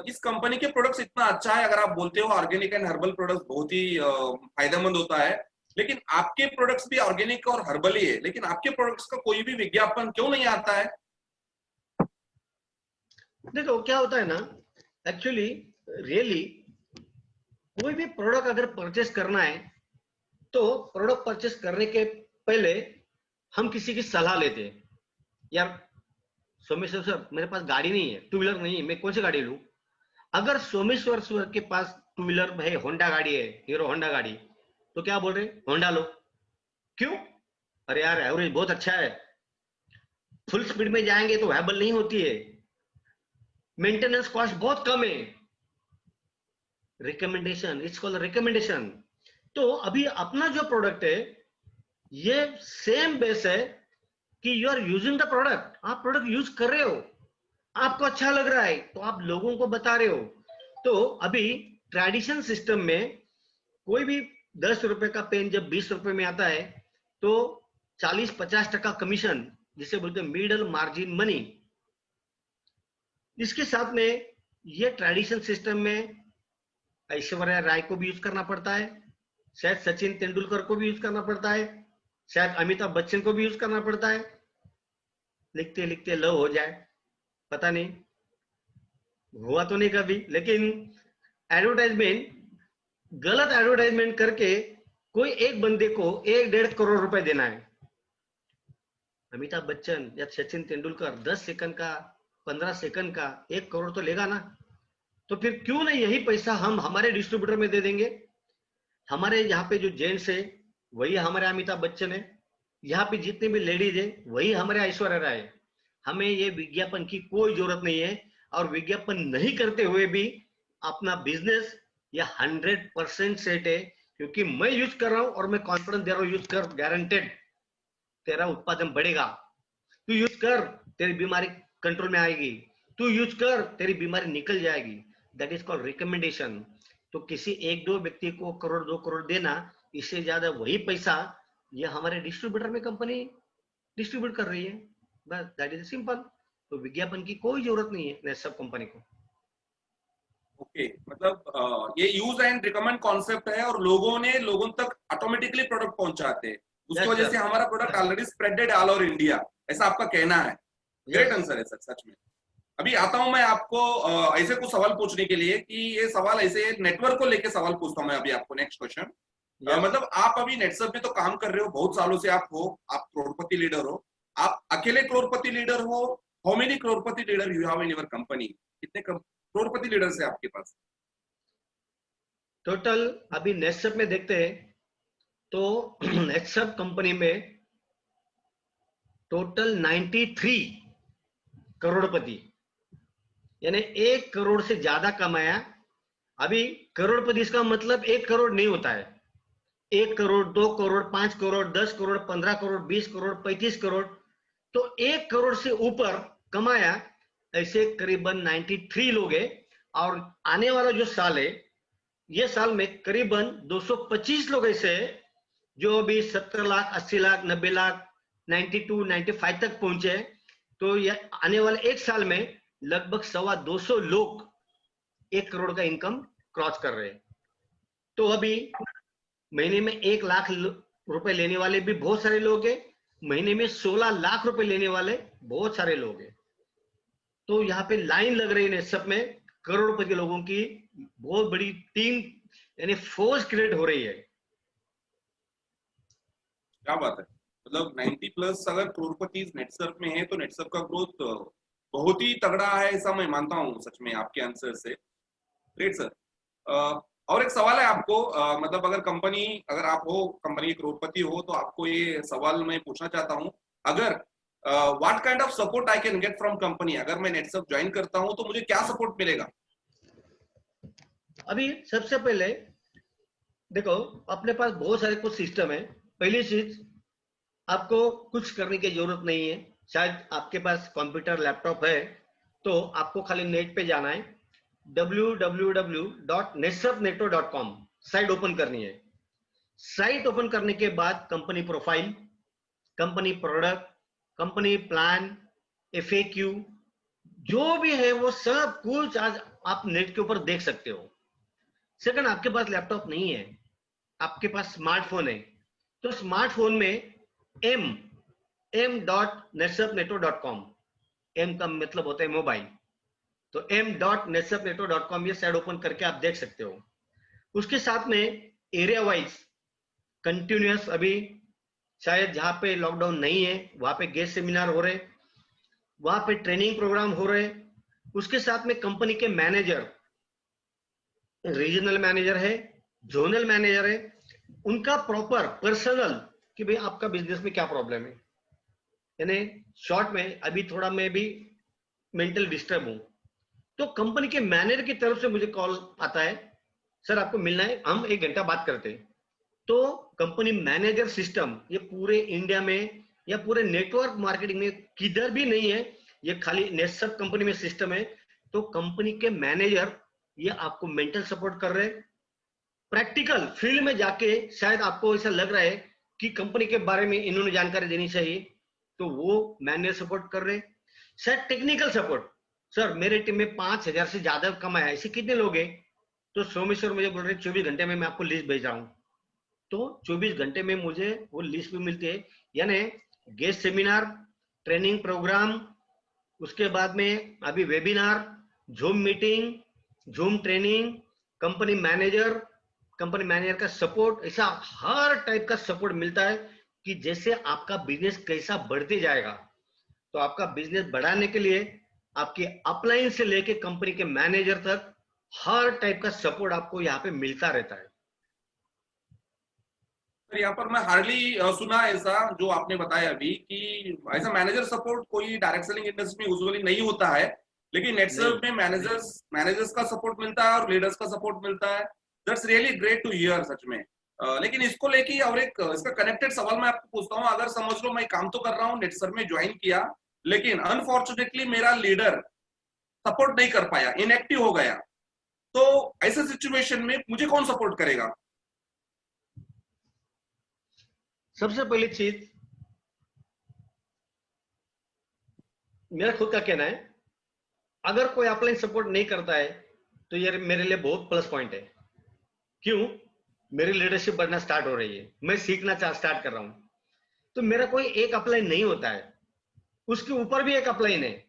इस कंपनी के प्रोडक्ट्स इतना अच्छा है, अगर आप बोलते हो ऑर्गेनिक एंड हर्बल प्रोडक्ट्स बहुत ही फायदेमंद होता है, लेकिन आपके प्रोडक्ट्स भी ऑर्गेनिक और हर्बल ही है, लेकिन आपके प्रोडक्ट्स का कोई भी विज्ञापन क्यों नहीं आता है? देखो क्या होता है ना, एक्चुअली रियली कोई भी प्रोडक्ट अगर परचेस करना है तो प्रोडक्ट परचेस करने के पहले हम किसी की सलाह लेते हैं। यार सोमेश्वर सर, मेरे पास गाड़ी नहीं है, टू व्हीलर नहीं है, मैं कौन सी गाड़ी लूं? अगर सोमेश्वर सर के पास टू व्हीलर है, होंडा गाड़ी है, हीरो होंडा गाड़ी, तो क्या बोल रहे, होंडा लो। क्यों? अरे यार एवरेज बहुत अच्छा है, फुल स्पीड में जाएंगे तो वायबल नहीं होती है, मेंटेनेंस कॉस्ट बहुत कम है। Recommendation, it's called recommendation. तो अभी अपना जो प्रोडक्ट है ये सेम बेस है कि you are using the product, आप प्रोडक्ट यूज कर रहे हो, आपको अच्छा लग रहा है तो आप लोगों को बता रहे हो। तो अभी ट्रेडिशन सिस्टम में कोई भी 10 रुपए का पेन जब 20 रुपए में आता है तो 40-50% कमीशन, जिसे बोलते हैं मिडल मार्जिन मनी। इसके साथ में ये ट्रेडिशन सिस्टम में ऐश्वर्या राय को भी यूज करना पड़ता है, शायद सचिन तेंदुलकर को भी यूज करना पड़ता है, शायद अमिताभ बच्चन को भी यूज करना पड़ता है। लिखते लिखते लव हो जाए, पता नहीं, हुआ तो नहीं कभी, लेकिन एडवर्टाइजमेंट, गलत एडवर्टाइजमेंट करके कोई एक बंदे को 1-1.5 करोड़ रुपए देना है। अमिताभ बच्चन या सचिन तेंदुलकर 10 सेकंड का, 15 सेकंड का 1 करोड़ तो लेगा ना। तो फिर क्यों नहीं यही पैसा हम हमारे डिस्ट्रीब्यूटर में दे देंगे। हमारे यहाँ पे जो जेंट्स है वही हमारे अमिताभ बच्चन है, यहाँ पे जितने भी लेडीज है वही हमारे ऐश्वर्या राय है। हमें ये विज्ञापन की कोई जरूरत नहीं है, और विज्ञापन नहीं करते हुए भी अपना बिजनेस या 100% सेट है, क्योंकि मैं यूज कर रहा हूं और मैं कॉन्फिडेंस दे रहा हूं, यूज कर, गारंटेड तेरा उत्पादन बढ़ेगा। तू यूज कर, तेरी बीमारी कंट्रोल में आएगी, तू यूज कर, तेरी बीमारी निकल जाएगी। That is called recommendation. तो किसी 1-2 व्यक्ति को 1-2 करोड़ देना, इससे ज्यादा वही पैसा ये हमारे डिस्ट्रीब्यूटर में कंपनी डिस्ट्रीब्यूट कर रही है, बस दैट इज सिंपल। तो विज्ञापन की कोई जरूरत नहीं है नेटसप कंपनी को। ओके, मतलब ये यूज एंड रिकमेंड कॉन्सेप्ट है और लोगों तक ऑटोमेटिकली प्रोडक्ट पहुंचाते हैं, उसकी वजह से हमारा product already spreaded all over India, ऐसा आपका कहना है। ग्रेट आंसर है सर, सच में। अभी आता हूं मैं आपको ऐसे कुछ सवाल पूछने के लिए कि ये सवाल ऐसे नेटवर्क को लेके सवाल पूछता हूं मैं अभी आपको। नेक्स्ट क्वेश्चन, मतलब आप अभी नेटसप में तो काम कर रहे हो, बहुत सालों से आप हो, आप करोड़पति लीडर हो, आप अकेले करोड़पति लीडर हो? How many Crorepati leader you have in your company? कितने करोड़पति लीडर्स है आपके पास टोटल? अभी नेटसप में देखते हैं तो नेटसप कंपनी में टोटल 93 करोड़पति, यानी 1 करोड़ से ज्यादा कमाया। अभी करोड़पति इसका मतलब 1 करोड़ नहीं होता है, 1 करोड़, 2 करोड़, 5 करोड़, 10 करोड़, 15 करोड़, 20 करोड़, 35 करोड़। तो 1 करोड़ से ऊपर कमाया ऐसे करीबन 93 लोग हैं। और आने वाला जो साल है, ये साल में करीबन 225 लोग ऐसे हैं जो अभी 70 लाख, 80 लाख, 90 लाख, 92, 95 तक पहुंचे। तो ये आने वाले 1 साल में लगभग 225 लोग 1 करोड़ का इनकम क्रॉस कर रहे हैं। तो अभी महीने में 1 लाख रुपए लेने वाले भी बहुत सारे लोग हैं, महीने में 16 लाख रुपए लेने वाले बहुत सारे लोग हैं। तो यहाँ पे लाइन लग रही है सब में, करोड़पति लोगों की बहुत बड़ी टीम यानी फोर्स क्रिएट हो रही है। क्या बात है, मतलब 90 प्लस अगर करोड़पति नेटसर्फ में है तो नेटसर्फ का ग्रोथ बहुत ही तगड़ा है, ऐसा मैं मानता हूँ सच में आपके आंसर से। Great sir. और एक सवाल है आपको, मतलब अगर आप हो कंपनी के करोड़पति हो तो आपको ये सवाल मैं पूछना चाहता हूँ, अगर what kind of support I can get from company, अगर मैं नेटसर्फ ज्वाइन करता हूँ तो मुझे क्या सपोर्ट मिलेगा? अभी सबसे पहले देखो, अपने पास बहुत सारे कुछ सिस्टम है। पहली चीज, आपको कुछ करने की जरूरत नहीं है। शायद आपके पास कंप्यूटर लैपटॉप है तो आपको खाली नेट पे जाना है, www.netsurfneto.com साइट ओपन करनी है। साइट ओपन करने के बाद company profile, company product, company plan, FAQ जो भी है वो सब कुछ आज आप नेट के ऊपर देख सकते हो। सेकंड, आपके पास लैपटॉप नहीं है, आपके पास स्मार्टफोन है, तो स्मार्टफोन में m.netsurfneto.com, m का मतलब होता है मोबाइल, तो m.netsurfneto.com ये साइट ओपन करके आप देख सकते हो। उसके साथ में एरिया वाइज कंटिन्यूअस, अभी शायद जहां पे लॉकडाउन नहीं है वहां पे गेस्ट सेमिनार हो रहे, वहां पे ट्रेनिंग प्रोग्राम हो रहे। उसके साथ में कंपनी के मैनेजर, रीजनल मैनेजर है, जोनल मैनेजर है, उनका प्रॉपर पर्सनल कि भाई आपका बिजनेस में क्या प्रॉब्लम है। यानी शॉर्ट में, अभी थोड़ा मैं भी मेंटल डिस्टर्ब हूं तो कंपनी के मैनेजर की तरफ से मुझे कॉल आता है, सर आपको मिलना है, हम 1 घंटा बात करते हैं। तो कंपनी मैनेजर सिस्टम ये पूरे इंडिया में या पूरे नेटवर्क मार्केटिंग में किधर भी नहीं है, ये खाली नेटसर्फ कंपनी में सिस्टम है। तो कंपनी के मैनेजर ये आपको मेंटल सपोर्ट कर रहे हैं। प्रैक्टिकल फील्ड में जाके शायद आपको ऐसा लग रहा है कि कंपनी के बारे में इन्होंने जानकारी देनी चाहिए, तो वो मैनेजर सपोर्ट कर रहे हैं। शायद टेक्निकल सपोर्ट, सर मेरे टीम में 5,000 से ज्यादा कमाया, ऐसे कितने लोग हैं? तो सोमेश्वर मुझे बोल रहे 24 घंटे में मैं आपको लिस्ट भेज रहा हूं, तो 24 घंटे में मुझे वो लिस्ट भी मिलती है। यानी गेस्ट सेमिनार, ट्रेनिंग प्रोग्राम, उसके बाद में अभी webinar, zoom meeting, zoom training, company manager का सपोर्ट, ऐसा हर टाइप का सपोर्ट मिलता है कि जैसे आपका बिजनेस कैसा बढ़ते जाएगा। तो आपका बिजनेस बढ़ाने के लिए आपके अपलाइन से लेके कंपनी के मैनेजर तक हर टाइप का सपोर्ट आपको यहाँ पे मिलता रहता है। यहाँ पर मैं हार्डली सुना ऐसा जो आपने बताया अभी कि ऐसा मैनेजर सपोर्ट कोई डायरेक्ट सेलिंग इंडस्ट्री में यूजुअली नहीं होता है, लेकिन नेटसर्फ में मैनेजर्स का सपोर्ट मिलता है और लीडर्स का सपोर्ट मिलता है। That's really great to hear सच में। लेकिन इसको लेके और एक इसका कनेक्टेड सवाल मैं आपको पूछता हूँ, अगर समझ लो मैं काम तो कर रहा हूँ, नेटसर्फ में ज्वाइन किया, लेकिन अनफॉर्चुनेटली मेरा लीडर सपोर्ट नहीं कर पाया, इनएक्टिव हो गया, तो ऐसे सिचुएशन में मुझे कौन सपोर्ट करेगा? सबसे पहली चीज, मेरा खुद का कहना है, अगर कोई अपलाइन सपोर्ट नहीं करता है तो ये मेरे लिए बहुत प्लस पॉइंट है। क्यों? मेरी लीडरशिप बढ़ना स्टार्ट हो रही है, मैं सीखना स्टार्ट कर रहा हूं। तो मेरा कोई एक अपलाइन नहीं होता है, उसके ऊपर भी एक अपलाइन है,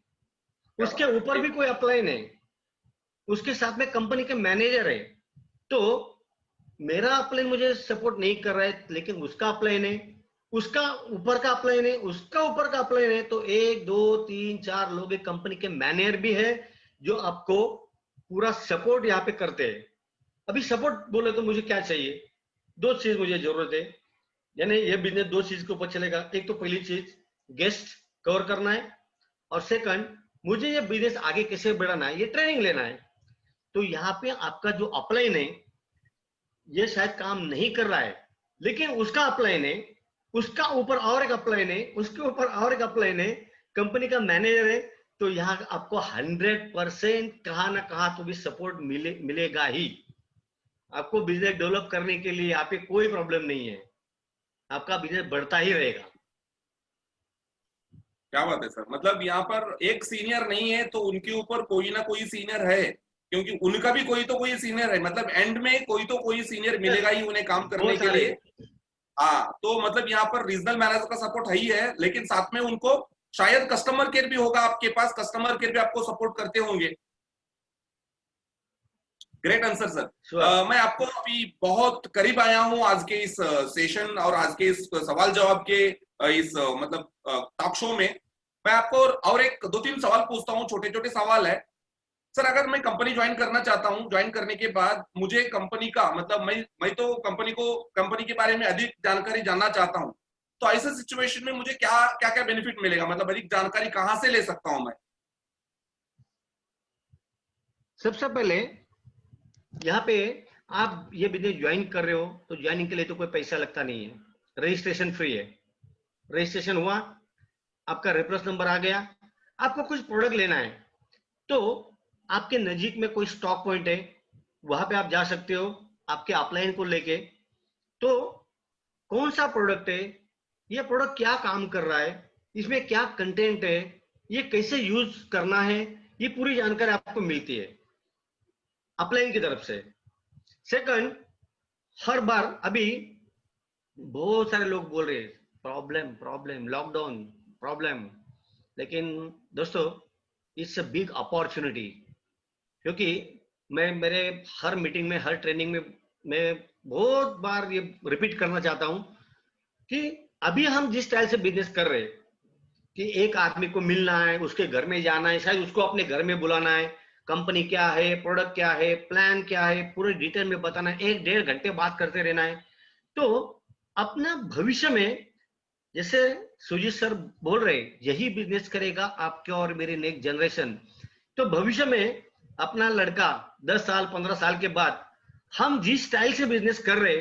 उसके ऊपर भी कोई अपलाइन है, उसके साथ में कंपनी के मैनेजर है। तो मेरा अपलाइन मुझे सपोर्ट नहीं कर रहा है, लेकिन उसका अपलाइन है, उसका ऊपर का अपलाइन है, उसका ऊपर का अपलाइन है, तो 1 2 3 4 लोग एक कंपनी के मैनेजर भी है जो आपको पूरा सपोर्ट यहाँ पे करते हैं। अभी सपोर्ट बोले तो मुझे क्या चाहिए? 2 चीज मुझे जरूरत है, यानी ये बिजनेस 2 चीज के ऊपर चलेगा। एक तो पहली चीज गेस्ट कवर करना है, और सेकंड मुझे ये बिजनेस आगे कैसे बढ़ाना है, ये ट्रेनिंग लेना है। तो यहाँ पे आपका जो अपलाइन है ये शायद काम नहीं कर रहा है, लेकिन उसका अपलाइन है, उसका ऊपर और एक अपलाइन है, उसके ऊपर और एक अपलाइन है, कंपनी का मैनेजर है। तो यहाँ आपको 100% कहाँ ना कहाँ तो भी सपोर्ट मिलेगा ही। आपको बिजनेस डेवलप करने के लिए यहाँ पे कोई प्रॉब्लम नहीं है, आपका बिजनेस बढ़ता ही रहेगा। क्या बात है सर, मतलब यहाँ पर एक सीनियर नहीं है तो उनके ऊपर कोई ना कोई सीनियर है, क्योंकि उनका भी कोई तो कोई सीनियर है, मतलब एंड में कोई तो कोई सीनियर मिलेगा ही उन्हें काम करने के लिए। हाँ, तो मतलब यहाँ पर रीजनल मैनेजर का सपोर्ट है ही है, लेकिन साथ में उनको शायद कस्टमर केयर भी होगा आपके पास, कस्टमर केयर भी आपको सपोर्ट करते होंगे। Great answer sir. मैं आपको अभी बहुत करीब आया हूं आज के इस सेशन और आज के इस सवाल जवाब के इस मतलब टॉक शो में। मैं आपको और एक 2-3 सवाल पूछता हूं, छोटे छोटे सवाल है सर। अगर मैं कंपनी ज्वाइन करना चाहता हूं, ज्वाइन करने के बाद मुझे कंपनी का मतलब मैं तो कंपनी के बारे में अधिक जानकारी जानना चाहता हूं, तो ऐसे सिचुएशन में मुझे क्या क्या क्या बेनिफिट मिलेगा, मतलब अधिक जानकारी कहां से ले सकता हूं मैं? सबसे पहले यहाँ पे आप ये बिजनेस ज्वाइन कर रहे हो तो ज्वाइनिंग के लिए तो कोई पैसा लगता नहीं है, रजिस्ट्रेशन फ्री है। रजिस्ट्रेशन हुआ, आपका रेफरेंस नंबर आ गया, आपको कुछ प्रोडक्ट लेना है तो आपके नजीक में कोई स्टॉक पॉइंट है, वहां पे आप जा सकते हो आपके अपलाइन को लेके। तो कौन सा प्रोडक्ट है, ये प्रोडक्ट क्या काम कर रहा है, इसमें क्या कंटेंट है, ये कैसे यूज करना है, ये पूरी जानकारी आपको मिलती है अपलाइन की तरफ से। सेकंड, हर बार अभी बहुत सारे लोग बोल रहे हैं प्रॉब्लम प्रॉब्लम लॉकडाउन प्रॉब्लम, लेकिन दोस्तों इट्स अ बिग अपॉर्चुनिटी। क्योंकि मैं मेरे हर मीटिंग में, हर ट्रेनिंग में मैं बहुत बार ये रिपीट करना चाहता हूं कि अभी हम जिस स्टाइल से बिजनेस कर रहे हैं कि एक आदमी को मिलना है, उसके घर में जाना है, शायद उसको अपने घर में बुलाना है, कंपनी क्या है, प्रोडक्ट क्या है, प्लान क्या है, पूरे डिटेल में बताना है, 1-1.5 घंटे बात करते रहना है। तो अपना भविष्य में, जैसे सुजीत सर बोल रहे, यही बिजनेस करेगा आपके और मेरी नेक्स्ट जनरेशन। तो भविष्य में अपना लड़का 10 साल 15 साल के बाद हम जिस स्टाइल से बिजनेस कर रहे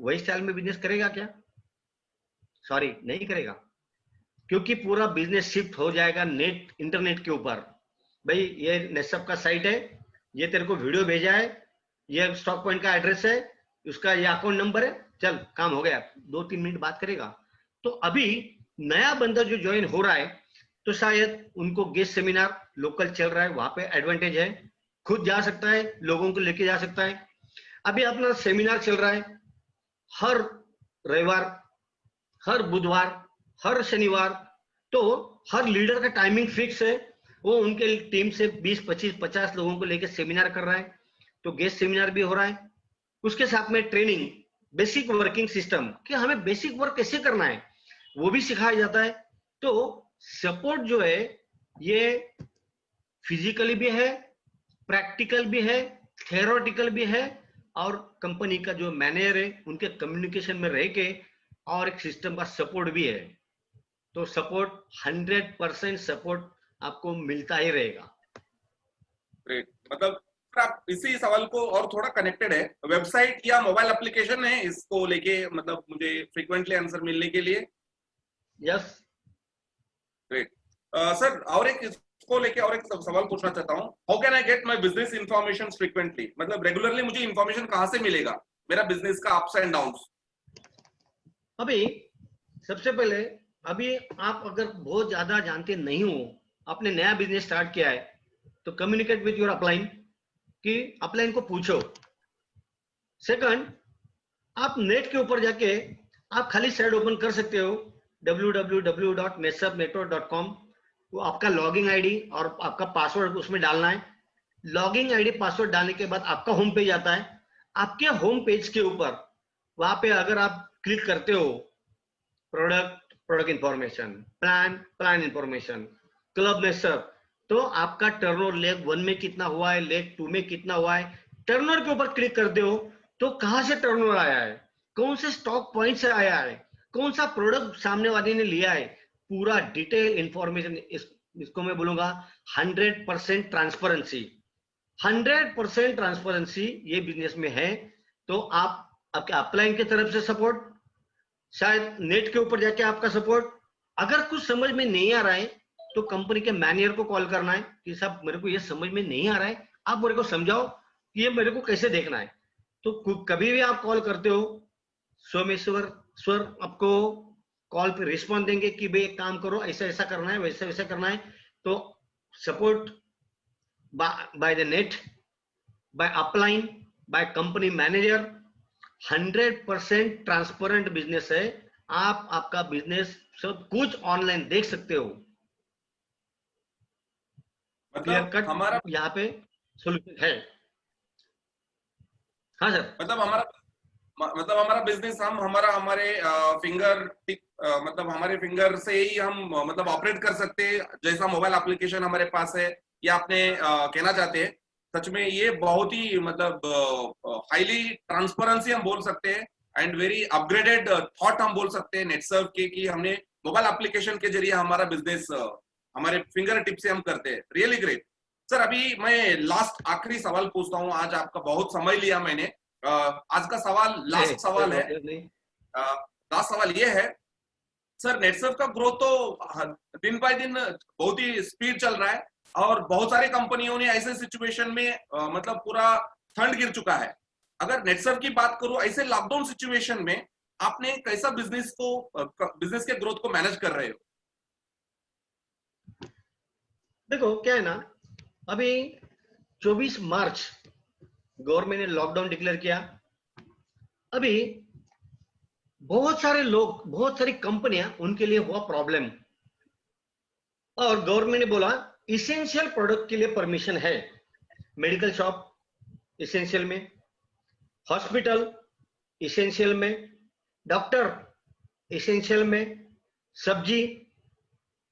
वही स्टाइल में बिजनेस करेगा क्या? सॉरी, नहीं करेगा, क्योंकि पूरा बिजनेस शिफ्ट हो जाएगा नेट, इंटरनेट के ऊपर। भाई ये नेटसप का साइट है, ये तेरे को वीडियो भेजा है, ये स्टॉक पॉइंट का एड्रेस है, उसका ये अकाउंट नंबर है, चल काम हो गया, 2-3 मिनट बात करेगा। तो अभी नया बंदा जो ज्वाइन हो रहा है तो शायद उनको गेस्ट सेमिनार लोकल चल रहा है, वहां पे एडवांटेज है, खुद जा सकता है, लोगों को लेके जा सकता है। अभी अपना सेमिनार चल रहा है हर रविवार, हर बुधवार, हर शनिवार। तो हर लीडर का टाइमिंग फिक्स है, वो उनके टीम से 20, 25, 50 लोगों को लेकर सेमिनार कर रहा है। तो गेस्ट सेमिनार भी हो रहा है, उसके साथ में ट्रेनिंग, बेसिक वर्किंग सिस्टम कि हमें बेसिक वर्क कैसे करना है वो भी सिखाया जाता है। तो सपोर्ट जो है ये फिजिकली भी है, प्रैक्टिकल भी है, थ्योरेटिकल भी है, और कंपनी का जो मैनेजर है उनके कम्युनिकेशन में रह के और एक सिस्टम का सपोर्ट भी है। तो सपोर्ट 100% सपोर्ट आपको मिलता ही रहेगा। ग्रेट। मतलब आप इसी सवाल को और थोड़ा कनेक्टेड है, वेबसाइट या मोबाइल एप्लीकेशन है इसको लेके, मतलब मुझे फ्रीक्वेंटली आंसर मिलने के लिए? यस। ग्रेट सर, और एक इसको लेके और एक सवाल पूछना चाहता हूँ, how can I get my business information frequently, मतलब रेगुलरली मुझे इंफॉर्मेशन कहाँ से मिलेगा मेरा बिजनेस का अप्स एंड डाउन्स? अभी सबसे पहले, अभी आप अगर बहुत ज्यादा जानते नहीं हो, आपने नया बिजनेस स्टार्ट किया है, तो कम्युनिकेट विथ योर अपलाइन कि अपलाइन को पूछो। सेकंड, आप नेट के ऊपर जाके आप खाली साइट ओपन कर सकते हो www.netsubnetwork.com। वो आपका लॉगिन आईडी और आपका पासवर्ड उसमें डालना है। लॉगिन आईडी पासवर्ड डालने के बाद आपका होम पेज आता है। आपके होम पेज के ऊपर वहां पे अगर आप क्लिक करते हो, product information, plan information, club Netsurf, तो आपका टर्नओवर लेग 1 में कितना हुआ है, लेग 2 में कितना हुआ है, टर्नओवर के ऊपर क्लिक करते हो तो कहां से टर्नओवर आया है, कौन से स्टॉक पॉइंट से आया है, कौन सा प्रोडक्ट सामने वाले ने लिया है, पूरा डिटेल इंफॉर्मेशन। इसको मैं बोलूंगा 100% ट्रांसपेरेंसी। 100% ट्रांसपेरेंसी ये बिजनेस में है। तो आप आपके अपलाइन की तरफ से सपोर्ट, शायद नेट के ऊपर जाके आपका सपोर्ट। अगर कुछ समझ में नहीं आ रहा है तो कंपनी के मैनेजर को कॉल करना है कि साहब मेरे को ये समझ में नहीं आ रहा है, आप मेरे को समझाओ कि ये मेरे को कैसे देखना है। तो कभी भी आप कॉल करते हो, सोमेश्वर सर आपको कॉल पे रिस्पॉन्स देंगे कि भाई एक काम करो, ऐसा ऐसा करना है, वैसा वैसा करना है। तो support by the net, by upline, by company manager, 100% transparent business है। आप आपका बिजनेस सब कुछ ऑनलाइन देख सकते हो। क्लियर मतलब कट हमारा यहाँ पे सोल्यूशन है। हाँ सर। मतलब हमारा मतलब हमारा बिजनेस हम हमारा हमारे फिंगर टिप मतलब हमारे फिंगर से ही हम मतलब ऑपरेट कर सकते हैं, जैसा मोबाइल एप्लीकेशन हमारे पास है। ये आपने कहना चाहते हैं। सच में ये बहुत ही मतलब हाईली ट्रांसपेरेंसी हम बोल सकते हैं एंड वेरी अपग्रेडेड थॉट हम बोल सकते हैं नेटसर्व के, कि हमने मोबाइल एप्लीकेशन के जरिए हमारा बिजनेस हमारे फिंगर टिप से हम करते हैं। Really great sir. अभी मैं लास्ट आखिरी सवाल पूछता हूँ, आज आपका बहुत समय लिया मैंने। आज का सवाल नहीं, लास्ट कोई सवाल है। प्रॉब्लम नहीं। लास्ट सवाल ये है सर, नेटसर्फ का ग्रोथ तो दिन बाय दिन बहुत ही स्पीड चल रहा है और बहुत सारी कंपनियों ने ऐसे सिचुएशन में मतलब पूरा फंड गिर चुका है। अगर नेटसर्फ की बात करूं, ऐसे लॉकडाउन सिचुएशन में आपने कैसा बिजनेस के ग्रोथ को मैनेज कर रहे हो? देखो क्या है ना, अभी 24 मार्च गवर्नमेंट ने लॉकडाउन डिक्लेयर किया। अभी बहुत सारे लोग, बहुत सारी कंपनियां, उनके लिए हुआ प्रॉब्लम, और गवर्नमेंट ने बोला इसेंशियल प्रोडक्ट के लिए परमिशन है। मेडिकल शॉप इसेंशियल में, हॉस्पिटल इसेंशियल में, डॉक्टर इसेंशियल में, सब्जी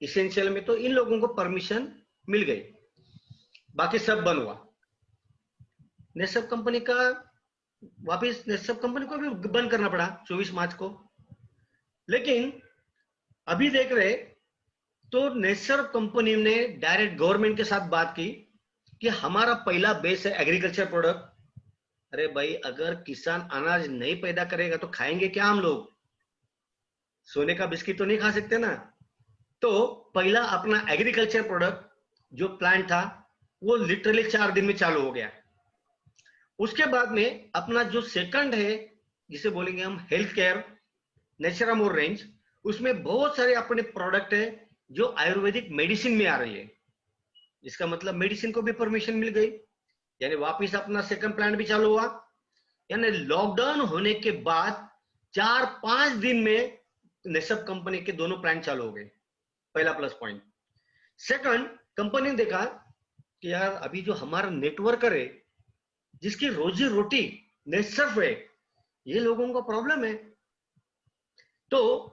इसेंशियल में, तो इन लोगों को परमिशन मिल गई, बाकी सब बंद हुआ। नेटसर्फ कंपनी का वापिस, नेटसर्फ कंपनी को भी बंद करना पड़ा 24 मार्च को। लेकिन अभी देख रहे तो नेटसर्फ कंपनी ने डायरेक्ट गवर्नमेंट के साथ बात की कि हमारा पहला बेस है एग्रीकल्चर प्रोडक्ट। अरे भाई, अगर किसान अनाज नहीं पैदा करेगा तो खाएंगे क्या हम लोग? सोने का बिस्किट तो नहीं खा सकते ना। तो पहला अपना एग्रीकल्चर प्रोडक्ट जो प्लांट था वो लिटरली 4 दिन में चालू हो गया। उसके बाद में अपना जो सेकंड है, जिसे बोलेंगे हम हेल्थ केयर, नेचुरामोर रेंज, उसमें बहुत सारे अपने प्रोडक्ट है जो आयुर्वेदिक मेडिसिन में आ रही है। इसका मतलब मेडिसिन को भी परमिशन मिल गई, यानी वापिस अपना सेकंड प्लांट भी चालू हुआ। यानी लॉकडाउन होने के बाद 4-5 दिन में नेटसर्फ कंपनी के दोनों प्लांट चालू हो गए। पहला प्लस पॉइंट। सेकंड, कंपनी ने देखा कि यार अभी जो हमारा नेटवर्क है, जिसकी रोजी रोटी नेटसर्फ है, ये लोगों का प्रॉब्लम है। तो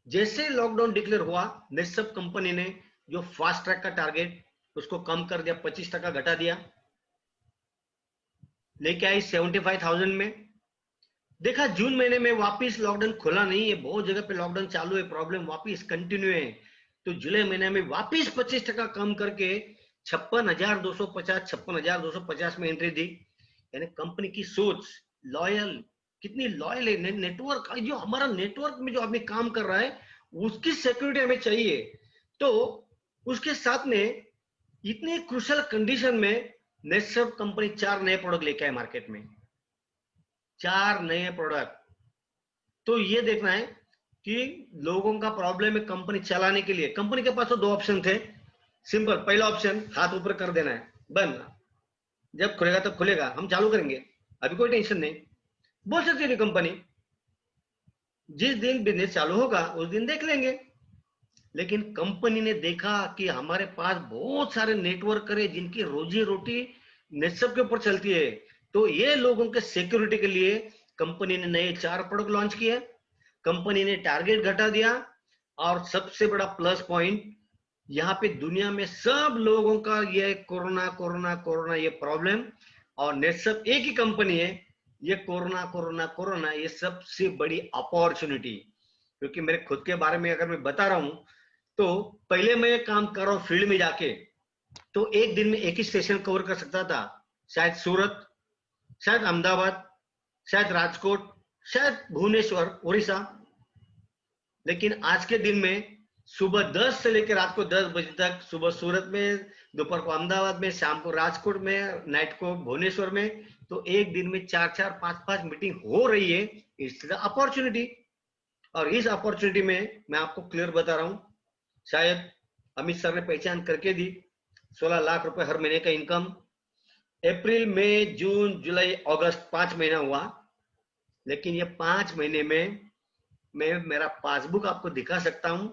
जैसे लॉकडाउन डिक्लेयर हुआ, नेटसर्फ कंपनी ने जो फास्ट ट्रैक का टारगेट उसको कम कर दिया, 25% घटा दिया, लेके आई 75,000 में। देखा जून महीने में वापिस लॉकडाउन खुला नहीं है, बहुत जगह पे लॉकडाउन चालू है, प्रॉब्लम वापिस कंटिन्यू है। तो जुलाई महीने में वापिस 25% कम करके 56,250 56,250 में एंट्री दी। यानी कंपनी की सोच लॉयल, कितनी लॉयल है। नेटवर्क, जो हमारा नेटवर्क में जो आदमी काम कर रहा है उसकी सिक्योरिटी हमें चाहिए। तो उसके साथ में इतनी क्रूशियल कंडीशन में नेटसर्फ कंपनी 4 नए प्रोडक्ट लेके आए मार्केट में, 4 नए प्रोडक्ट। तो ये देखना है कि लोगों का प्रॉब्लम है कंपनी चलाने के लिए। कंपनी के पास तो 2 ऑप्शन थे, सिंपल। पहला ऑप्शन हाथ ऊपर कर देना है, बंद, जब खुलेगा तब खुलेगा, हम चालू करेंगे, अभी कोई टेंशन नहीं, बोल सकती थी कंपनी। जिस दिन बिजनेस चालू होगा उस दिन देख लेंगे। लेकिन कंपनी ने देखा कि हमारे पास बहुत सारे नेटवर्क है जिनकी रोजी रोटी नेटसर्फ के ऊपर चलती है। तो ये लोगों के सिक्योरिटी के लिए कंपनी ने नए 4 प्रोडक्ट लॉन्च किए, कंपनी ने टारगेट घटा दिया। और सबसे बड़ा प्लस पॉइंट, यहाँ पे दुनिया में सब लोगों का ये कोरोना कोरोना कोरोना ये प्रॉब्लम, और नेटसर्फ एक ही कंपनी है, ये कोरोना कोरोना कोरोना ये सबसे बड़ी अपॉर्चुनिटी। क्योंकि मेरे खुद के बारे में अगर मैं बता रहा हूं, तो पहले मैं काम कर रहा हूं फील्ड में जाके, तो एक दिन में एक ही स्टेशन कवर कर सकता था, शायद सूरत, शायद अहमदाबाद, शायद राजकोट, शायद भुवनेश्वर उड़ीसा। लेकिन आज के दिन में सुबह 10 से लेकर रात को 10 बजे तक, सुबह सूरत में, दोपहर को अहमदाबाद में, शाम को राजकोट में, नाइट को भुवनेश्वर में, तो एक दिन में 4-4 5-5 मीटिंग हो रही है। It's the opportunity. और इस अपॉर्चुनिटी में मैं आपको क्लियर बता रहा हूं, शायद अमित सर ने पहचान करके दी, 16 लाख रुपए हर महीने का इनकम। अप्रैल मई जून जुलाई अगस्त 5 महीना हुआ। लेकिन ये 5 महीने में मैं मेरा पासबुक आपको दिखा सकता हूं।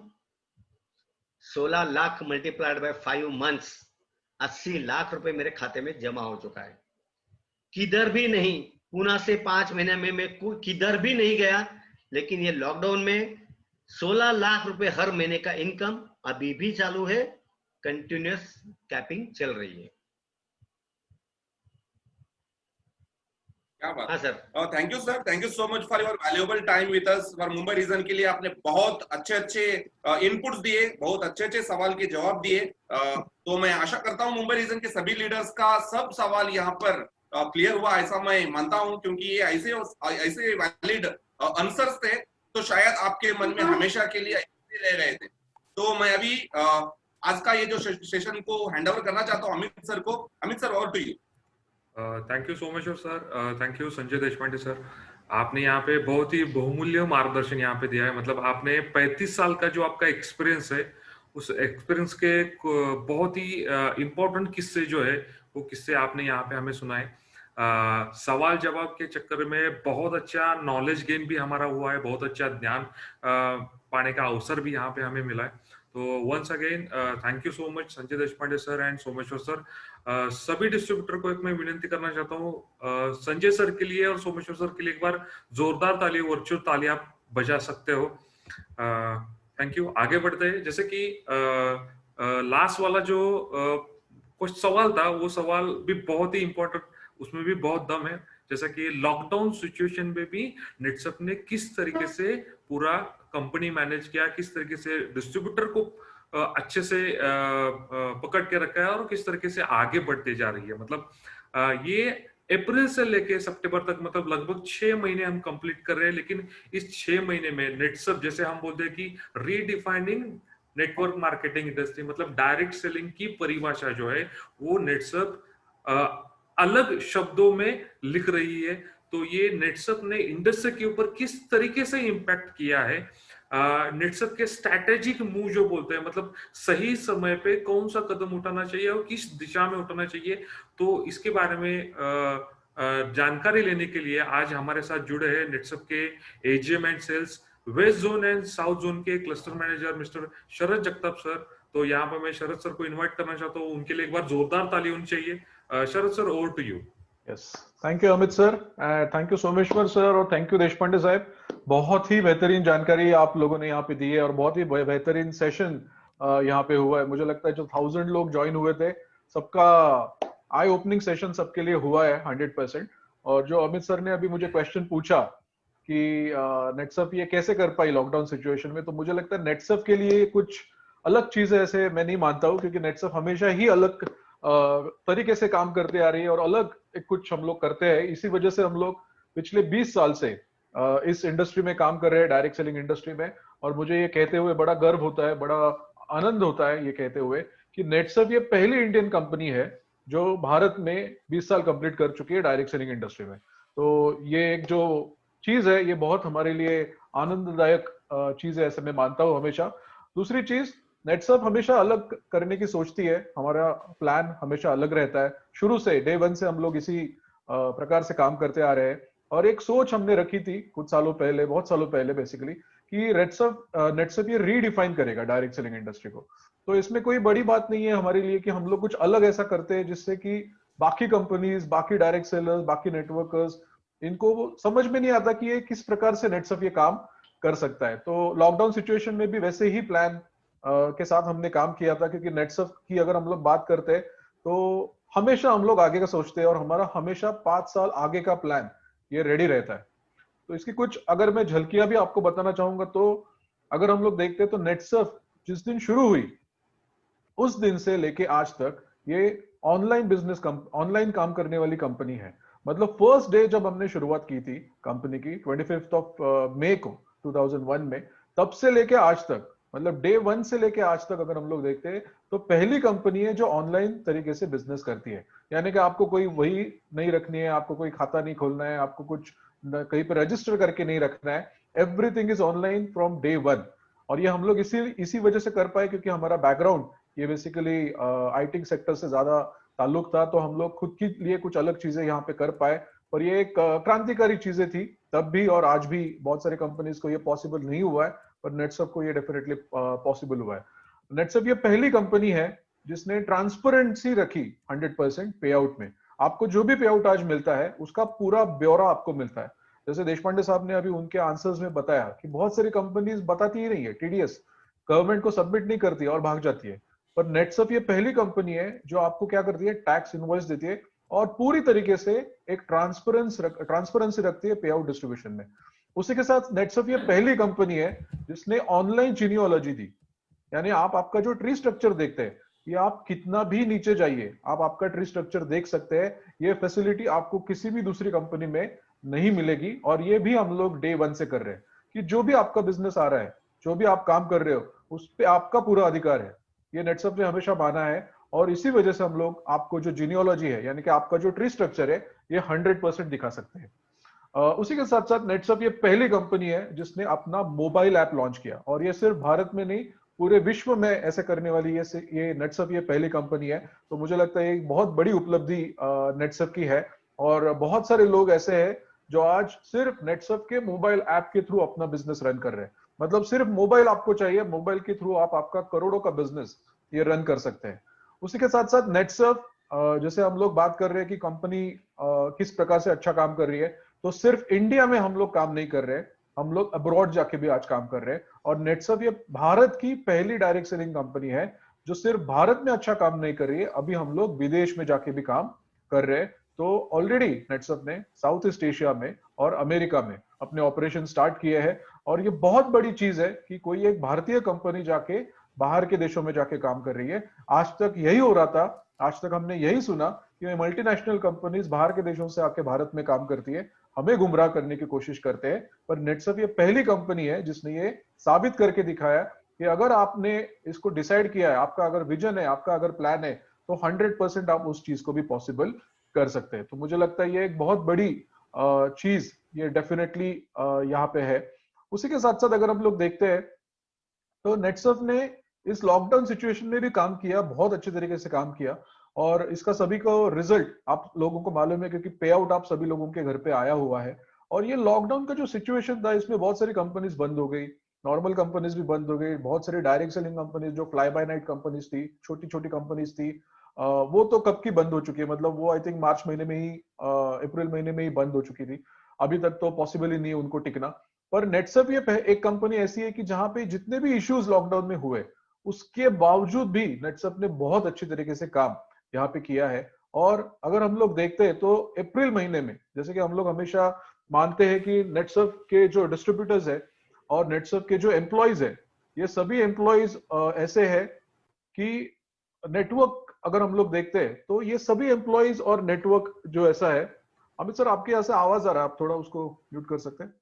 16 lakh multiplied by 5 months, 80 lakh रुपए मेरे खाते में जमा हो चुका है। किधर भी नहीं, पूना से 5 महीने में मैं किधर भी नहीं गया, लेकिन ये लॉकडाउन में 16 लाख रुपए हर महीने का इनकम अभी भी चालू है, कंटिन्यूअस कैपिंग चल रही है। क्या बात। हाँ sir. Thank you sir, thank you so much for your valuable time with us for Mumbai region के लिए। आपने बहुत अच्छे अच्छे इनपुट्स दिए, बहुत अच्छे अच्छे सवाल के जवाब दिए। तो मैं आशा करता हूं मुंबई रीजन के सभी लीडर्स का सब सवाल यहाँ पर क्लियर हुआ, ऐसा मैं मानता हूं, क्योंकि ये ऐसे वैलिड आंसर्स थे तो शायद आपके मन में हमेशा के लिए रह गए थे। तो मैं अभी आज का ये जो सेशन को हैंड ओवर करना चाहता हूँ अमित सर को। Amit sir, over to you. Thank you so much sir, thank you Sanjay Deshpande sir. आपने यहाँ पे बहुत ही बहुमूल्य मार्गदर्शन यहाँ पे दिया है। मतलब आपने 35 साल का जो आपका एक्सपीरियंस है, उस एक्सपीरियंस के बहुत ही इम्पोर्टेंट किस्से जो है वो किस्से आपने यहाँ पे हमें सुनाए। सवाल जवाब के चक्कर में बहुत अच्छा नॉलेज गेन भी हमारा हुआ है, बहुत अच्छा ज्ञान पाने का अवसर भी यहाँ पे हमें मिला है। तो once again thank you so much Sanjay Deshpande sir and Someshwar sir. सभी डिस्ट्रीब्यूटर को एक मैं विनंती करना चाहता हूँ, संजय सर के लिए और सोमेश्वर सर के लिए एक बार जोरदार ताली, वर्चुअल ताली आप बजा सकते हो। Thank you. आगे बढ़ते हैं। जैसे कि लास्ट वाला जो कुछ सवाल था, वो सवाल भी बहुत ही इंपॉर्टेंट, उसमें भी बहुत दम है। जैसा कि लॉकडाउन सिचुएशन में भी नेटसप ने किस तरीके से पूरा कंपनी मैनेज किया, किस तरीके से डिस्ट्रीब्यूटर को अच्छे से पकड़ के रखा है और किस तरीके से आगे बढ़ते जा रही है। मतलब ये अप्रैल से लेके सितंबर तक, मतलब लगभग 6 महीने हम कंप्लीट कर रहे हैं, लेकिन इस 6 महीने में नेटसप, जैसे हम बोलते हैं कि रीडिफाइनिंग नेटवर्क मार्केटिंग इंडस्ट्री, मतलब डायरेक्ट सेलिंग की परिभाषा जो है वो नेटसप अलग शब्दों में लिख रही है। तो ये नेटसप ने इंडस्ट्री के ऊपर किस तरीके से इम्पैक्ट किया है, नेटसप के स्ट्रैटेजिक मूव जो बोलते हैं, मतलब सही समय पे कौन सा कदम उठाना चाहिए और किस दिशा में उठाना चाहिए, तो इसके बारे में जानकारी लेने के लिए आज हमारे साथ जुड़े हैं नेटसप के AGM and sales west zone and south zone के cluster manager mister Sharad Jagtap sir. तो यहाँ पर मैं शरद सर को इनवाइट करना चाहता हूँ, उनके लिए एक बार जोरदार ताली होनी चाहिए। Sharad sir, over to you. Yes, thank you Amit sir, thank you Someshwar sir और थैंक यू देशपांडे साहब। बहुत ही बेहतरीन जानकारी आप लोगों ने यहाँ पे दी है और बहुत ही बेहतरीन सेशन यहाँ पे हुआ है। मुझे लगता है जो 1000 लोग ज्वाइन हुए थे, सबका आई ओपनिंग सेशन सबके लिए हुआ है 100%। और जो अमित सर ने अभी मुझे क्वेश्चन पूछा कि नेटसप ये कैसे कर पाई लॉकडाउन सिचुएशन में, तो मुझे लगता है नेटसप के लिए कुछ अलग चीजें ऐसे मैं नहीं मानता हूँ, क्योंकि नेटसप हमेशा ही अलग तरीके से काम करते आ रही है और अलग कुछ हम लोग करते हैं। इसी वजह से हम लोग पिछले 20 साल से इस इंडस्ट्री में काम कर रहे हैं, डायरेक्ट सेलिंग इंडस्ट्री में। और मुझे ये कहते हुए बड़ा गर्व होता है, बड़ा आनंद होता है ये कहते हुए कि नेटसप ये पहली इंडियन कंपनी है जो भारत में 20 साल कंप्लीट कर चुकी है डायरेक्ट सेलिंग इंडस्ट्री में। तो ये एक जो चीज है ये बहुत हमारे लिए आनंददायक चीज है, ऐसे मैं मानता हूँ हमेशा। दूसरी चीज, नेटसप हमेशा अलग करने की सोचती है, हमारा प्लान हमेशा अलग रहता है। शुरू से डे 1 से हम लोग इसी प्रकार से काम करते आ रहे हैं। और एक सोच हमने रखी थी कुछ सालों पहले, बहुत सालों पहले बेसिकली, कि नेटसप ये रीडिफाइन करेगा डायरेक्ट सेलिंग इंडस्ट्री को। तो इसमें कोई बड़ी बात नहीं है हमारे लिए कि हम लोग कुछ अलग ऐसा करते हैं जिससे कि बाकी कंपनीज, बाकी डायरेक्ट सेलर्स, बाकी नेटवर्कर्स, इनको समझ में नहीं आता कि ये किस प्रकार से नेटसप ये काम कर सकता है। तो लॉकडाउन सिचुएशन में भी वैसे ही प्लान के साथ हमने काम किया था, क्योंकि नेटसप की अगर हम लोग बात करते हैं तो हमेशा हम लोग आगे का सोचते हैं और हमारा हमेशा 5 साल आगे का प्लान ये रेडी रहता है। तो इसकी कुछ अगर मैं झलकियां भी आपको बताना चाहूंगा, तो अगर हम लोग देखते हैं तो नेटसप जिस दिन शुरू हुई उस दिन से लेके आज तक ये ऑनलाइन बिजनेस, ऑनलाइन काम करने वाली कंपनी है। मतलब फर्स्ट डे जब हमने शुरुआत की थी कंपनी की 25 मई को 2001 में, तब से लेके आज तक, मतलब डे 1 से लेके आज तक अगर हम लोग देखते हैं तो पहली कंपनी है जो ऑनलाइन तरीके से बिजनेस करती है। यानी कि आपको कोई वही नहीं रखनी है, आपको कोई खाता नहीं खोलना है, आपको कुछ कहीं पर रजिस्टर करके नहीं रखना है। Everything is online from day 1। और ये हम लोग इसी वजह से कर पाए क्योंकि हमारा बैकग्राउंड ये बेसिकली आईटी सेक्टर से ज्यादा ताल्लुक था, तो हम लोग खुद के लिए कुछ अलग चीजें यहाँ पे कर पाए। और ये एक क्रांतिकारी चीजें थी तब भी और आज भी। बहुत सारी कंपनीज को ये पॉसिबल नहीं हुआ है, पर नेटसप को ये डेफिनेटली पॉसिबल हुआ है। नेटसप ये पहली कंपनी है जिसने ट्रांसपेरेंसी रखी 100% पे आउट में। आपको जो भी पे आउट आज मिलता है उसका पूरा ब्यौरा आपको मिलता है। जैसे देशपांडे साहब ने अभी उनके आंसर्स में बताया कि बहुत सारी कंपनीज बताती ही नहीं है, टीडीएस गवर्नमेंट को सबमिट नहीं करती है और भाग जाती है, पर नेटसप ये पहली कंपनी है जो आपको क्या करती है, टैक्स इनवॉइस देती है और पूरी तरीके से एक ट्रांसपेरेंसी रखती है पे आउट डिस्ट्रीब्यूशन में। उसी के साथ नेटसप ये पहली कंपनी है जिसने ऑनलाइन जीनियोलॉजी दी, यानी आप आपका जो ट्री स्ट्रक्चर देखते हैं, ये आप कितना भी नीचे जाइए आप आपका ट्री स्ट्रक्चर देख सकते हैं। ये फैसिलिटी आपको किसी भी दूसरी कंपनी में नहीं मिलेगी और ये भी हम लोग डे 1 से कर रहे हैं कि जो भी आपका बिजनेस आ रहा है, जो भी आप काम कर रहे हो, उस पे आपका पूरा अधिकार है। ये नेटसप ने हमेशा माना है और इसी वजह से हम लोग आपको जो जीनियोलॉजी है, यानी कि आपका जो ट्री स्ट्रक्चर है, ये 100% दिखा सकते हैं। उसी के साथ साथ नेटसप ये पहली कंपनी है जिसने अपना मोबाइल ऐप लॉन्च किया और ये सिर्फ भारत में नहीं पूरे विश्व में ऐसे करने वाली ये नेटसप ये पहली कंपनी है। तो मुझे लगता है एक बहुत बड़ी उपलब्धि नेटसप की है और बहुत सारे लोग ऐसे हैं जो आज सिर्फ नेटसप के मोबाइल ऐप के थ्रू अपना बिजनेस रन कर रहे हैं। मतलब सिर्फ मोबाइल आपको चाहिए, मोबाइल के थ्रू आप आपका करोड़ों का बिजनेस ये रन कर सकते हैं। उसी के साथ साथ नेटसप जैसे हम लोग बात कर रहे हैं कि कंपनी किस प्रकार से अच्छा काम कर रही है, तो सिर्फ इंडिया में हम लोग काम नहीं कर रहे, हम लोग अब्रॉड जाके भी आज काम कर रहे हैं। और नेटसप ये भारत की पहली डायरेक्ट सेलिंग कंपनी है जो सिर्फ भारत में अच्छा काम नहीं कर रही है, अभी हम लोग विदेश में जाके भी काम कर रहे हैं। तो ऑलरेडी नेटसप ने साउथ ईस्ट एशिया में और अमेरिका में अपने ऑपरेशन स्टार्ट किए हैं और ये बहुत बड़ी चीज है कि कोई एक भारतीय कंपनी जाके बाहर के देशों में जाके काम कर रही है। आज तक यही हो रहा था, आज तक हमने यही सुना कि मल्टीनेशनल कंपनीज बाहर के देशों से आके भारत में काम करती है, हमें गुमराह करने की कोशिश करते हैं। पर नेटसप ये पहली कंपनी है जिसने ये साबित करके दिखाया कि अगर आपने इसको डिसाइड किया है, आपका अगर विजन है, आपका अगर प्लान है, तो 100% आप उस चीज को भी पॉसिबल कर सकते हैं। तो मुझे लगता है ये एक बहुत बड़ी चीज ये डेफिनेटली यहाँ पे है। उसी के साथ साथ अगर हम लोग देखते हैं तो नेटसप ने इस लॉकडाउन सिचुएशन में भी काम किया, बहुत अच्छे तरीके से काम किया और इसका सभी को रिजल्ट आप लोगों को मालूम है क्योंकि पे आउट आप सभी लोगों के घर पे आया हुआ है। और ये लॉकडाउन का जो सिचुएशन था इसमें बहुत सारी कंपनीज बंद हो गई, नॉर्मल कंपनीज भी बंद हो गई, बहुत सारी डायरेक्ट सेलिंग कंपनीज जो फ्लाई बाय नाइट कंपनीज थी, छोटी छोटी कंपनीज थी, वो तो कब की बंद हो चुकी है, मतलब वो आई थिंक मार्च महीने में ही अप्रैल महीने में ही बंद हो चुकी थी। अभी तक तो पॉसिबल ही नहीं है उनको टिकना। पर नेटसप ये एक कंपनी ऐसी है कि जहां पे जितने भी इश्यूज लॉकडाउन में हुए उसके बावजूद भी नेटसप ने बहुत अच्छी तरीके से काम यहाँ पे किया है। और अगर हम लोग देखते हैं तो अप्रैल महीने में, जैसे कि हम लोग हमेशा मानते हैं कि नेटसप के जो डिस्ट्रीब्यूटर्स है और नेटसप के जो एम्प्लॉयज है, ये सभी एम्प्लॉयज ऐसे है कि नेटवर्क अगर हम लोग देखते हैं तो ये सभी एम्प्लॉयज और नेटवर्क जो ऐसा है। अमित सर आपके यहाँ से आवाज आ रहा है, आप थोड़ा उसको म्यूट कर सकते हैं।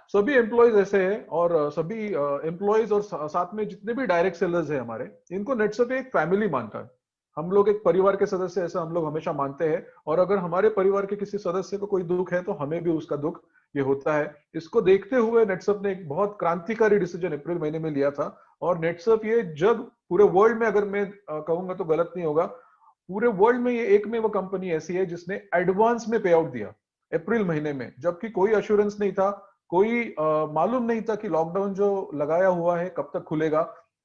सभी एम्प्लॉयज ऐसे हैं और सभी एम्प्लॉयज और साथ में जितने भी डायरेक्ट सेलर्स हैं हमारे, इनको नेटसप एक फैमिली मानता है। हम लोग एक परिवार के सदस्य ऐसा हम लोग हमेशा मानते हैं और अगर हमारे परिवार के किसी सदस्य को कोई दुख है तो हमें भी उसका दुख ये होता है। इसको देखते हुए नेटसप ने एक बहुत क्रांतिकारी डिसीजन अप्रैल महीने में लिया था और नेटसप ये जब पूरे वर्ल्ड में, अगर मैं कहूंगा तो गलत नहीं होगा, पूरे वर्ल्ड में ये एकमेव कंपनी ऐसी है जिसने एडवांस में पे आउट दिया अप्रैल महीने में, जबकि कोई अश्योरेंस नहीं था, कोई मालूम नहीं था कि लॉकडाउन जो लगाया हुआ है कब तक खुलेगा।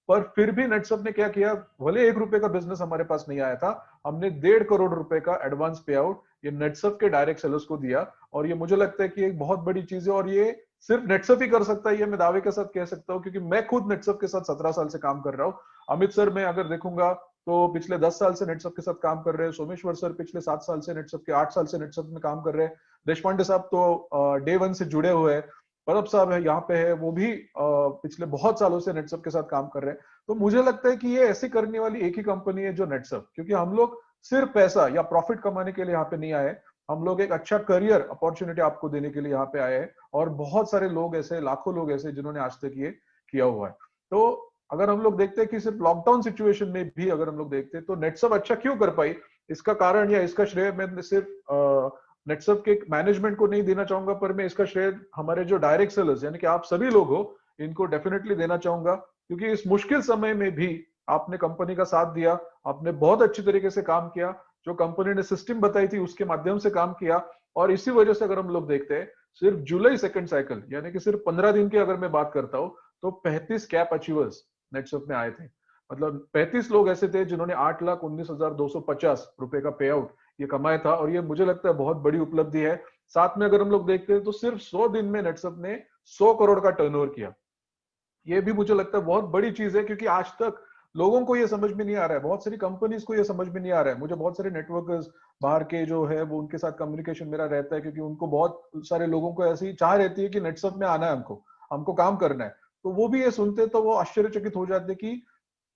पर फिर भी नेटसप ने क्या किया, भले 1 रुपए का बिजनेस हमारे पास नहीं आया था, हमने 1.5 करोड़ रुपए का एडवांस पे आउट ये नेटसप के डायरेक्ट सेलर्स को दिया। और ये मुझे लगता है कि एक बहुत बड़ी चीज है और ये सिर्फ नेटसप ही कर सकता है, ये मैं दावे के साथ कह सकता हूँ क्योंकि मैं खुद नेटसप के साथ 17 साल से काम कर रहा हूँ। अमित सर मैं अगर देखूंगा तो पिछले 10 साल से नेटसप के साथ काम कर रहे हैं, सोमेश्वर सर पिछले 7 साल से नेटसप के, 8 साल से नेटसप में काम कर रहे हैं, देशपांडे साहब तो डे 1 से जुड़े हुए हैं, परब साहब है यहाँ पे है, वो भी पिछले बहुत सालों से नेटसप के साथ काम कर रहे हैं। तो मुझे लगता है कि ये ऐसी करने वाली एक ही कंपनी है जो नेटसप, क्योंकि हम लोग सिर्फ पैसा या प्रॉफिट कमाने के लिए यहाँ पे नहीं आए, हम लोग एक अच्छा करियर अपॉर्चुनिटी आपको देने के लिए यहाँ पे आए हैं और बहुत सारे लोग ऐसे, लाखों लोग ऐसे जिन्होंने आज तक ये किया हुआ है। तो अगर हम लोग देखते हैं कि सिर्फ लॉकडाउन सिचुएशन में भी अगर हम लोग देखते हैं तो नेटसप अच्छा क्यों कर पाई, इसका कारण या इसका श्रेय मैं सिर्फ नेटसप के मैनेजमेंट को नहीं देना चाहूंगा, पर मैं इसका श्रेय हमारे जो डायरेक्ट सेलर्स यानी कि आप सभी लोग हो इनको डेफिनेटली देना चाहूंगा, क्योंकि इस मुश्किल समय में भी आपने कंपनी का साथ दिया, आपने बहुत अच्छी तरीके से काम किया, जो कंपनी ने सिस्टम बताई थी उसके माध्यम से काम किया। और इसी वजह से अगर हम लोग देखते हैं सिर्फ जुलाई सेकंड साइकिल यानी कि सिर्फ 15 दिन की अगर मैं बात करता हूँ तो 35 कैप अचीवर्स नेटसप में आए थे। मतलब 35 लोग ऐसे थे जिन्होंने 8,19,250 रुपए का पे आउट ये कमाया था, और ये मुझे लगता है बहुत बड़ी उपलब्धि है। साथ में अगर हम लोग देखते हैं तो सिर्फ 100 दिन में नेटसप ने 100 करोड़ का टर्नओवर किया। ये भी मुझे लगता है बहुत बड़ी चीज है, क्योंकि आज तक लोगों को ये समझ में नहीं आ रहा है, बहुत सारी कंपनीज को ये समझ में नहीं आ रहा है। मुझे बहुत सारे नेटवर्कर्स बाहर के जो है वो उनके साथ कम्युनिकेशन मेरा रहता है, क्योंकि उनको बहुत सारे लोगों को ऐसी चाह रहती है कि नेटसप में आना है, हमको हमको काम करना है। तो वो भी ये सुनते तो वो आश्चर्यचकित हो जाते कि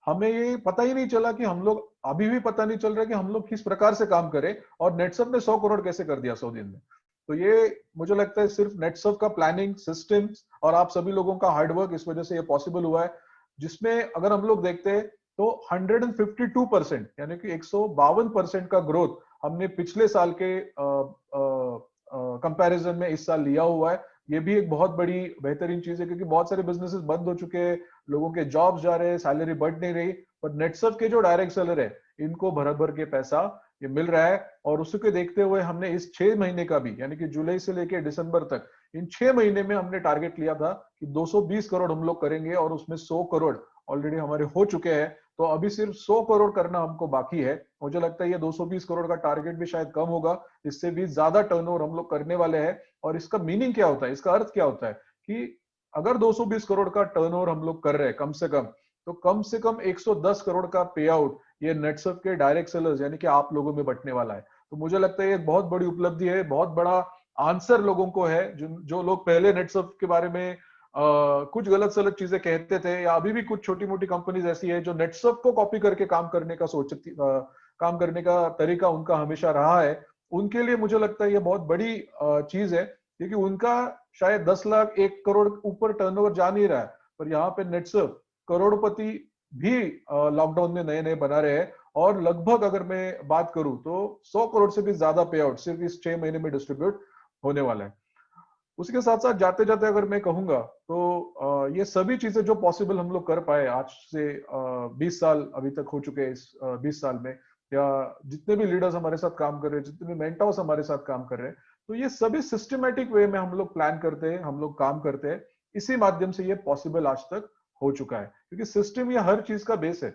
हमें ये पता ही नहीं चला कि हम लोग, अभी भी पता नहीं चल रहा कि हम लोग किस प्रकार से काम करें, और नेटसप ने 100 करोड़ कैसे कर दिया 100 दिन में। तो ये मुझे लगता है सिर्फ नेटसप का प्लानिंग सिस्टम और आप सभी लोगों का हार्डवर्क इस वजह से ये पॉसिबल हुआ है, जिसमें अगर हम लोग देखते हैं तो 152% यानी कि 152% का ग्रोथ हमने पिछले साल के कंपैरिजन में इस साल लिया हुआ है। ये भी एक बहुत बड़ी बेहतरीन चीज है, क्योंकि बहुत सारे बिजनेसेस बंद हो चुके हैं, लोगों के जॉब्स जा रहे हैं, सैलरी बढ़ नहीं रही, पर नेटसप के जो डायरेक्ट सेलर है इनको भर भर के पैसा ये मिल रहा है। और उसी को देखते हुए हमने इस 6 महीने का भी, यानी कि जुलाई से लेकर दिसंबर तक, इन 6 महीने में हमने टारगेट लिया था कि 220 करोड़ हम लोग करेंगे, और उसमें 100 करोड़ ऑलरेडी हमारे हो चुके हैं। तो अभी सिर्फ 100 करोड़ करना हमको बाकी है। मुझे लगता है ये 220 करोड़ का टारगेट भी शायद कम होगा, इससे भी ज्यादा टर्नओवर हम लोग करने वाले हैं। और इसका मीनिंग क्या होता है, इसका अर्थ क्या होता है कि अगर 220 करोड़ का टर्नओवर हम लोग कर रहे हैं कम से कम, तो कम से कम 110 करोड़ का पे आउट ये नेटसप के डायरेक्ट सेलर्स यानी कि आप लोगों में बंटने वाला है। तो मुझे लगता है ये एक बहुत बड़ी उपलब्धि है, बहुत बड़ा आंसर लोगों को है। जो लोग पहले नेटसप के बारे में कुछ गलत सलत चीजें कहते थे, या अभी भी कुछ छोटी मोटी कंपनीज ऐसी है जो नेटसप को कॉपी करके काम करने का काम करने का तरीका उनका हमेशा रहा है, उनके लिए मुझे लगता है ये बहुत बड़ी चीज है, क्योंकि उनका शायद 10 लाख 1 करोड़ ऊपर टर्नओवर जा नहीं रहा है, पर यहाँ पे नेटसप करोड़पति भी लॉकडाउन में नए नए बना रहे हैं। और लगभग अगर मैं बात करूं तो 100 करोड़ से भी ज्यादा पे आउट सिर्फ इस 6 महीने में डिस्ट्रीब्यूट होने वाला है। उसके साथ साथ जाते जाते अगर मैं कहूंगा तो ये सभी चीजें जो पॉसिबल हम लोग कर पाए आज से 20 साल अभी तक हो चुके हैं, इस 20 साल में, या जितने भी लीडर्स हमारे साथ काम कर रहे हैं, जितने भी मेंटर्स हमारे साथ काम कर रहे हैं, तो ये सभी सिस्टमेटिक वे में हम लोग प्लान करते हैं, हम लोग काम करते हैं। इसी माध्यम से ये पॉसिबल आज तक हो चुका है, क्योंकि सिस्टम ये हर चीज का बेस है।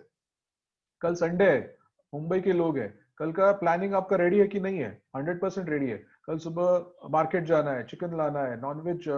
कल संडे है, मुंबई के लोग हैं, कल का प्लानिंग आपका रेडी है कि नहीं है? 100% रेडी है। कल सुबह मार्केट जाना है, चिकन लाना है, नॉनवेज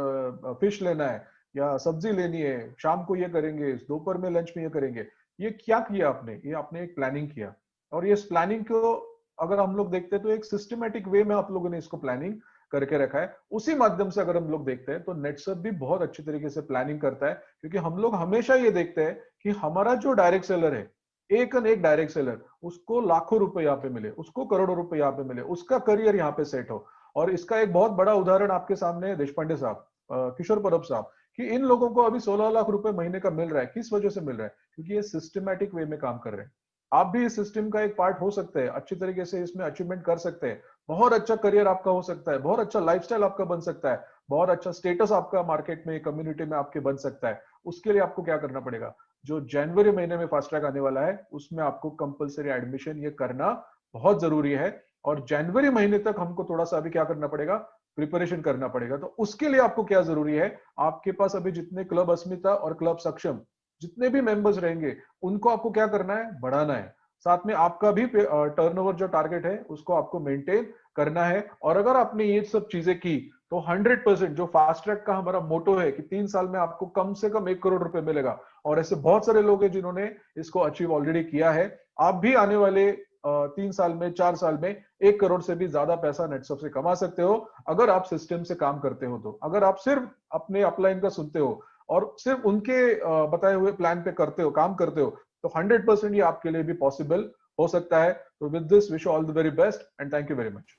फिश लेना है, या सब्जी लेनी है, शाम को ये करेंगे, दोपहर में लंच में ये करेंगे। ये क्या किया आपने? ये आपने एक प्लानिंग किया, और ये इस प्लानिंग को अगर हम लोग देखते हैं तो एक सिस्टमेटिक वे में आप लोगों ने इसको प्लानिंग करके रखा है। उसी माध्यम से अगर हम लोग देखते हैं तो नेटसप भी बहुत अच्छी तरीके से प्लानिंग करता है, क्योंकि हम लोग हमेशा ये देखते हैं कि हमारा जो डायरेक्ट सेलर है, एक डायरेक्ट सेलर, उसको लाखों रुपए यहाँ पे मिले, उसको करोड़ों रुपए यहाँ पे मिले, उसका करियर यहाँ पे सेट हो। और इसका एक बहुत बड़ा उदाहरण आपके सामने है देशपांडे साहब, किशोर परब साहब, कि इन लोगों को अभी 16 लाख रुपए महीने का मिल रहा है। किस वजह से मिल रहा है? क्योंकि ये सिस्टमैटिक वे में काम कर रहे हैं। आप भी इस सिस्टम का एक पार्ट हो सकते हैं, अच्छी तरीके से इसमें अचीवमेंट कर सकते हैं, बहुत अच्छा करियर आपका हो सकता है, बहुत अच्छा लाइफस्टाइल आपका बन सकता है, बहुत अच्छा स्टेटस आपका मार्केट में, कम्युनिटी में आपके बन सकता है। उसके लिए आपको क्या करना पड़ेगा? जो जनवरी महीने में फास्ट ट्रैक आने वाला है उसमें आपको कंपलसरी एडमिशन ये करना बहुत जरूरी है। और जनवरी महीने तक हमको थोड़ा सा अभी क्या करना पड़ेगा? प्रिपरेशन करना पड़ेगा। तो उसके लिए आपको क्या जरूरी है? आपके पास अभी जितने क्लब अस्मिता और क्लब सक्षम जितने भी मेंबर्स रहेंगे उनको आपको क्या करना है? बढ़ाना है। साथ में आपका भी टर्नओवर जो टारगेट है उसको आपको मेंटेन करना है। और अगर आपने ये सब चीजें की तो 100% जो फास्ट ट्रैक का हमारा मोटो है कि 3 साल में आपको कम से कम 1 करोड़ रुपए मिलेगा, और ऐसे बहुत सारे लोग हैं जिन्होंने इसको अचीव ऑलरेडी किया है। आप भी आने वाले 3 साल में, 4 साल में 1 करोड़ से भी ज्यादा पैसा नेटसप से कमा सकते हो, अगर आप सिस्टम से काम करते हो। तो अगर आप सिर्फ अपने अपलाइन का सुनते हो और सिर्फ उनके बताए हुए प्लान पे करते हो, काम करते हो, तो 100% ये आपके लिए भी पॉसिबल हो सकता है। तो with this wish all the very best and thank you very much.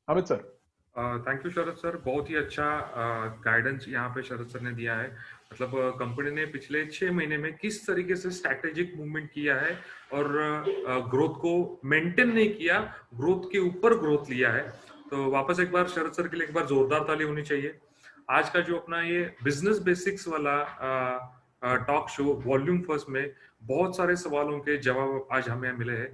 Amit sir. Thank you Sharad sir, बहुत ही अच्छा गाइडेंस यहाँ पे शरद सर ने दिया है। मतलब कंपनी ने पिछले 6 महीने में किस तरीके से स्ट्रैटेजिक मूवमेंट किया है और ग्रोथ को मेंटेन नहीं किया, ग्रोथ के ऊपर ग्रोथ लिया है। तो वापस एक बार शरद सर के लिए एक बार जोरदार ताली होनी चाहिए। आज का जो अपना ये बिजनेस बेसिक्स वाला टॉक शो वॉल्यूम फर्स्ट में बहुत सारे सवालों के जवाब आज हमें मिले हैं,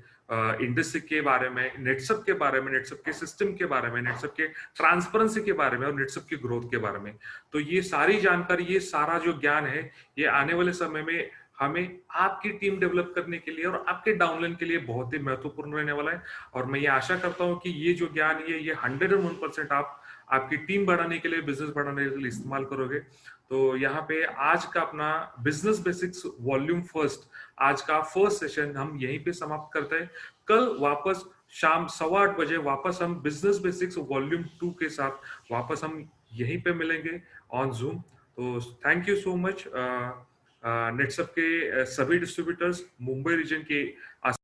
इंडस्ट्री के बारे में, नेटसप के बारे में, नेटसप के सिस्टम के बारे में, नेटसप के ट्रांसपेरेंसी के बारे में और नेटसप की ग्रोथ के बारे में। तो ये सारी जानकारी, ये सारा जो ज्ञान है, ये आने वाले समय में हमें आपकी टीम डेवलप करने के लिए और आपके डाउनलाइन के लिए बहुत ही महत्वपूर्ण रहने वाला है। और मैं ये आशा करता हूँ कि ये जो ज्ञान है ये 101% आप आपकी टीम बढ़ाने के लिए, बिजनेस बढ़ाने के लिए इस्तेमाल करोगे। तो यहाँ पे आज का अपना बिजनेस बेसिक्स वॉल्यूम फर्स्ट, आज का फर्स्ट सेशन हम यहीं पे समाप्त करते हैं। कल वापस शाम 8:15 बजे वापस हम बिजनेस बेसिक्स वॉल्यूम 2 के साथ वापस हम यहीं पे मिलेंगे ऑन जूम। तो थैंक यू सो मच। नेटसप के सभी डिस्ट्रीब्यूटर्स, मुंबई रीजन के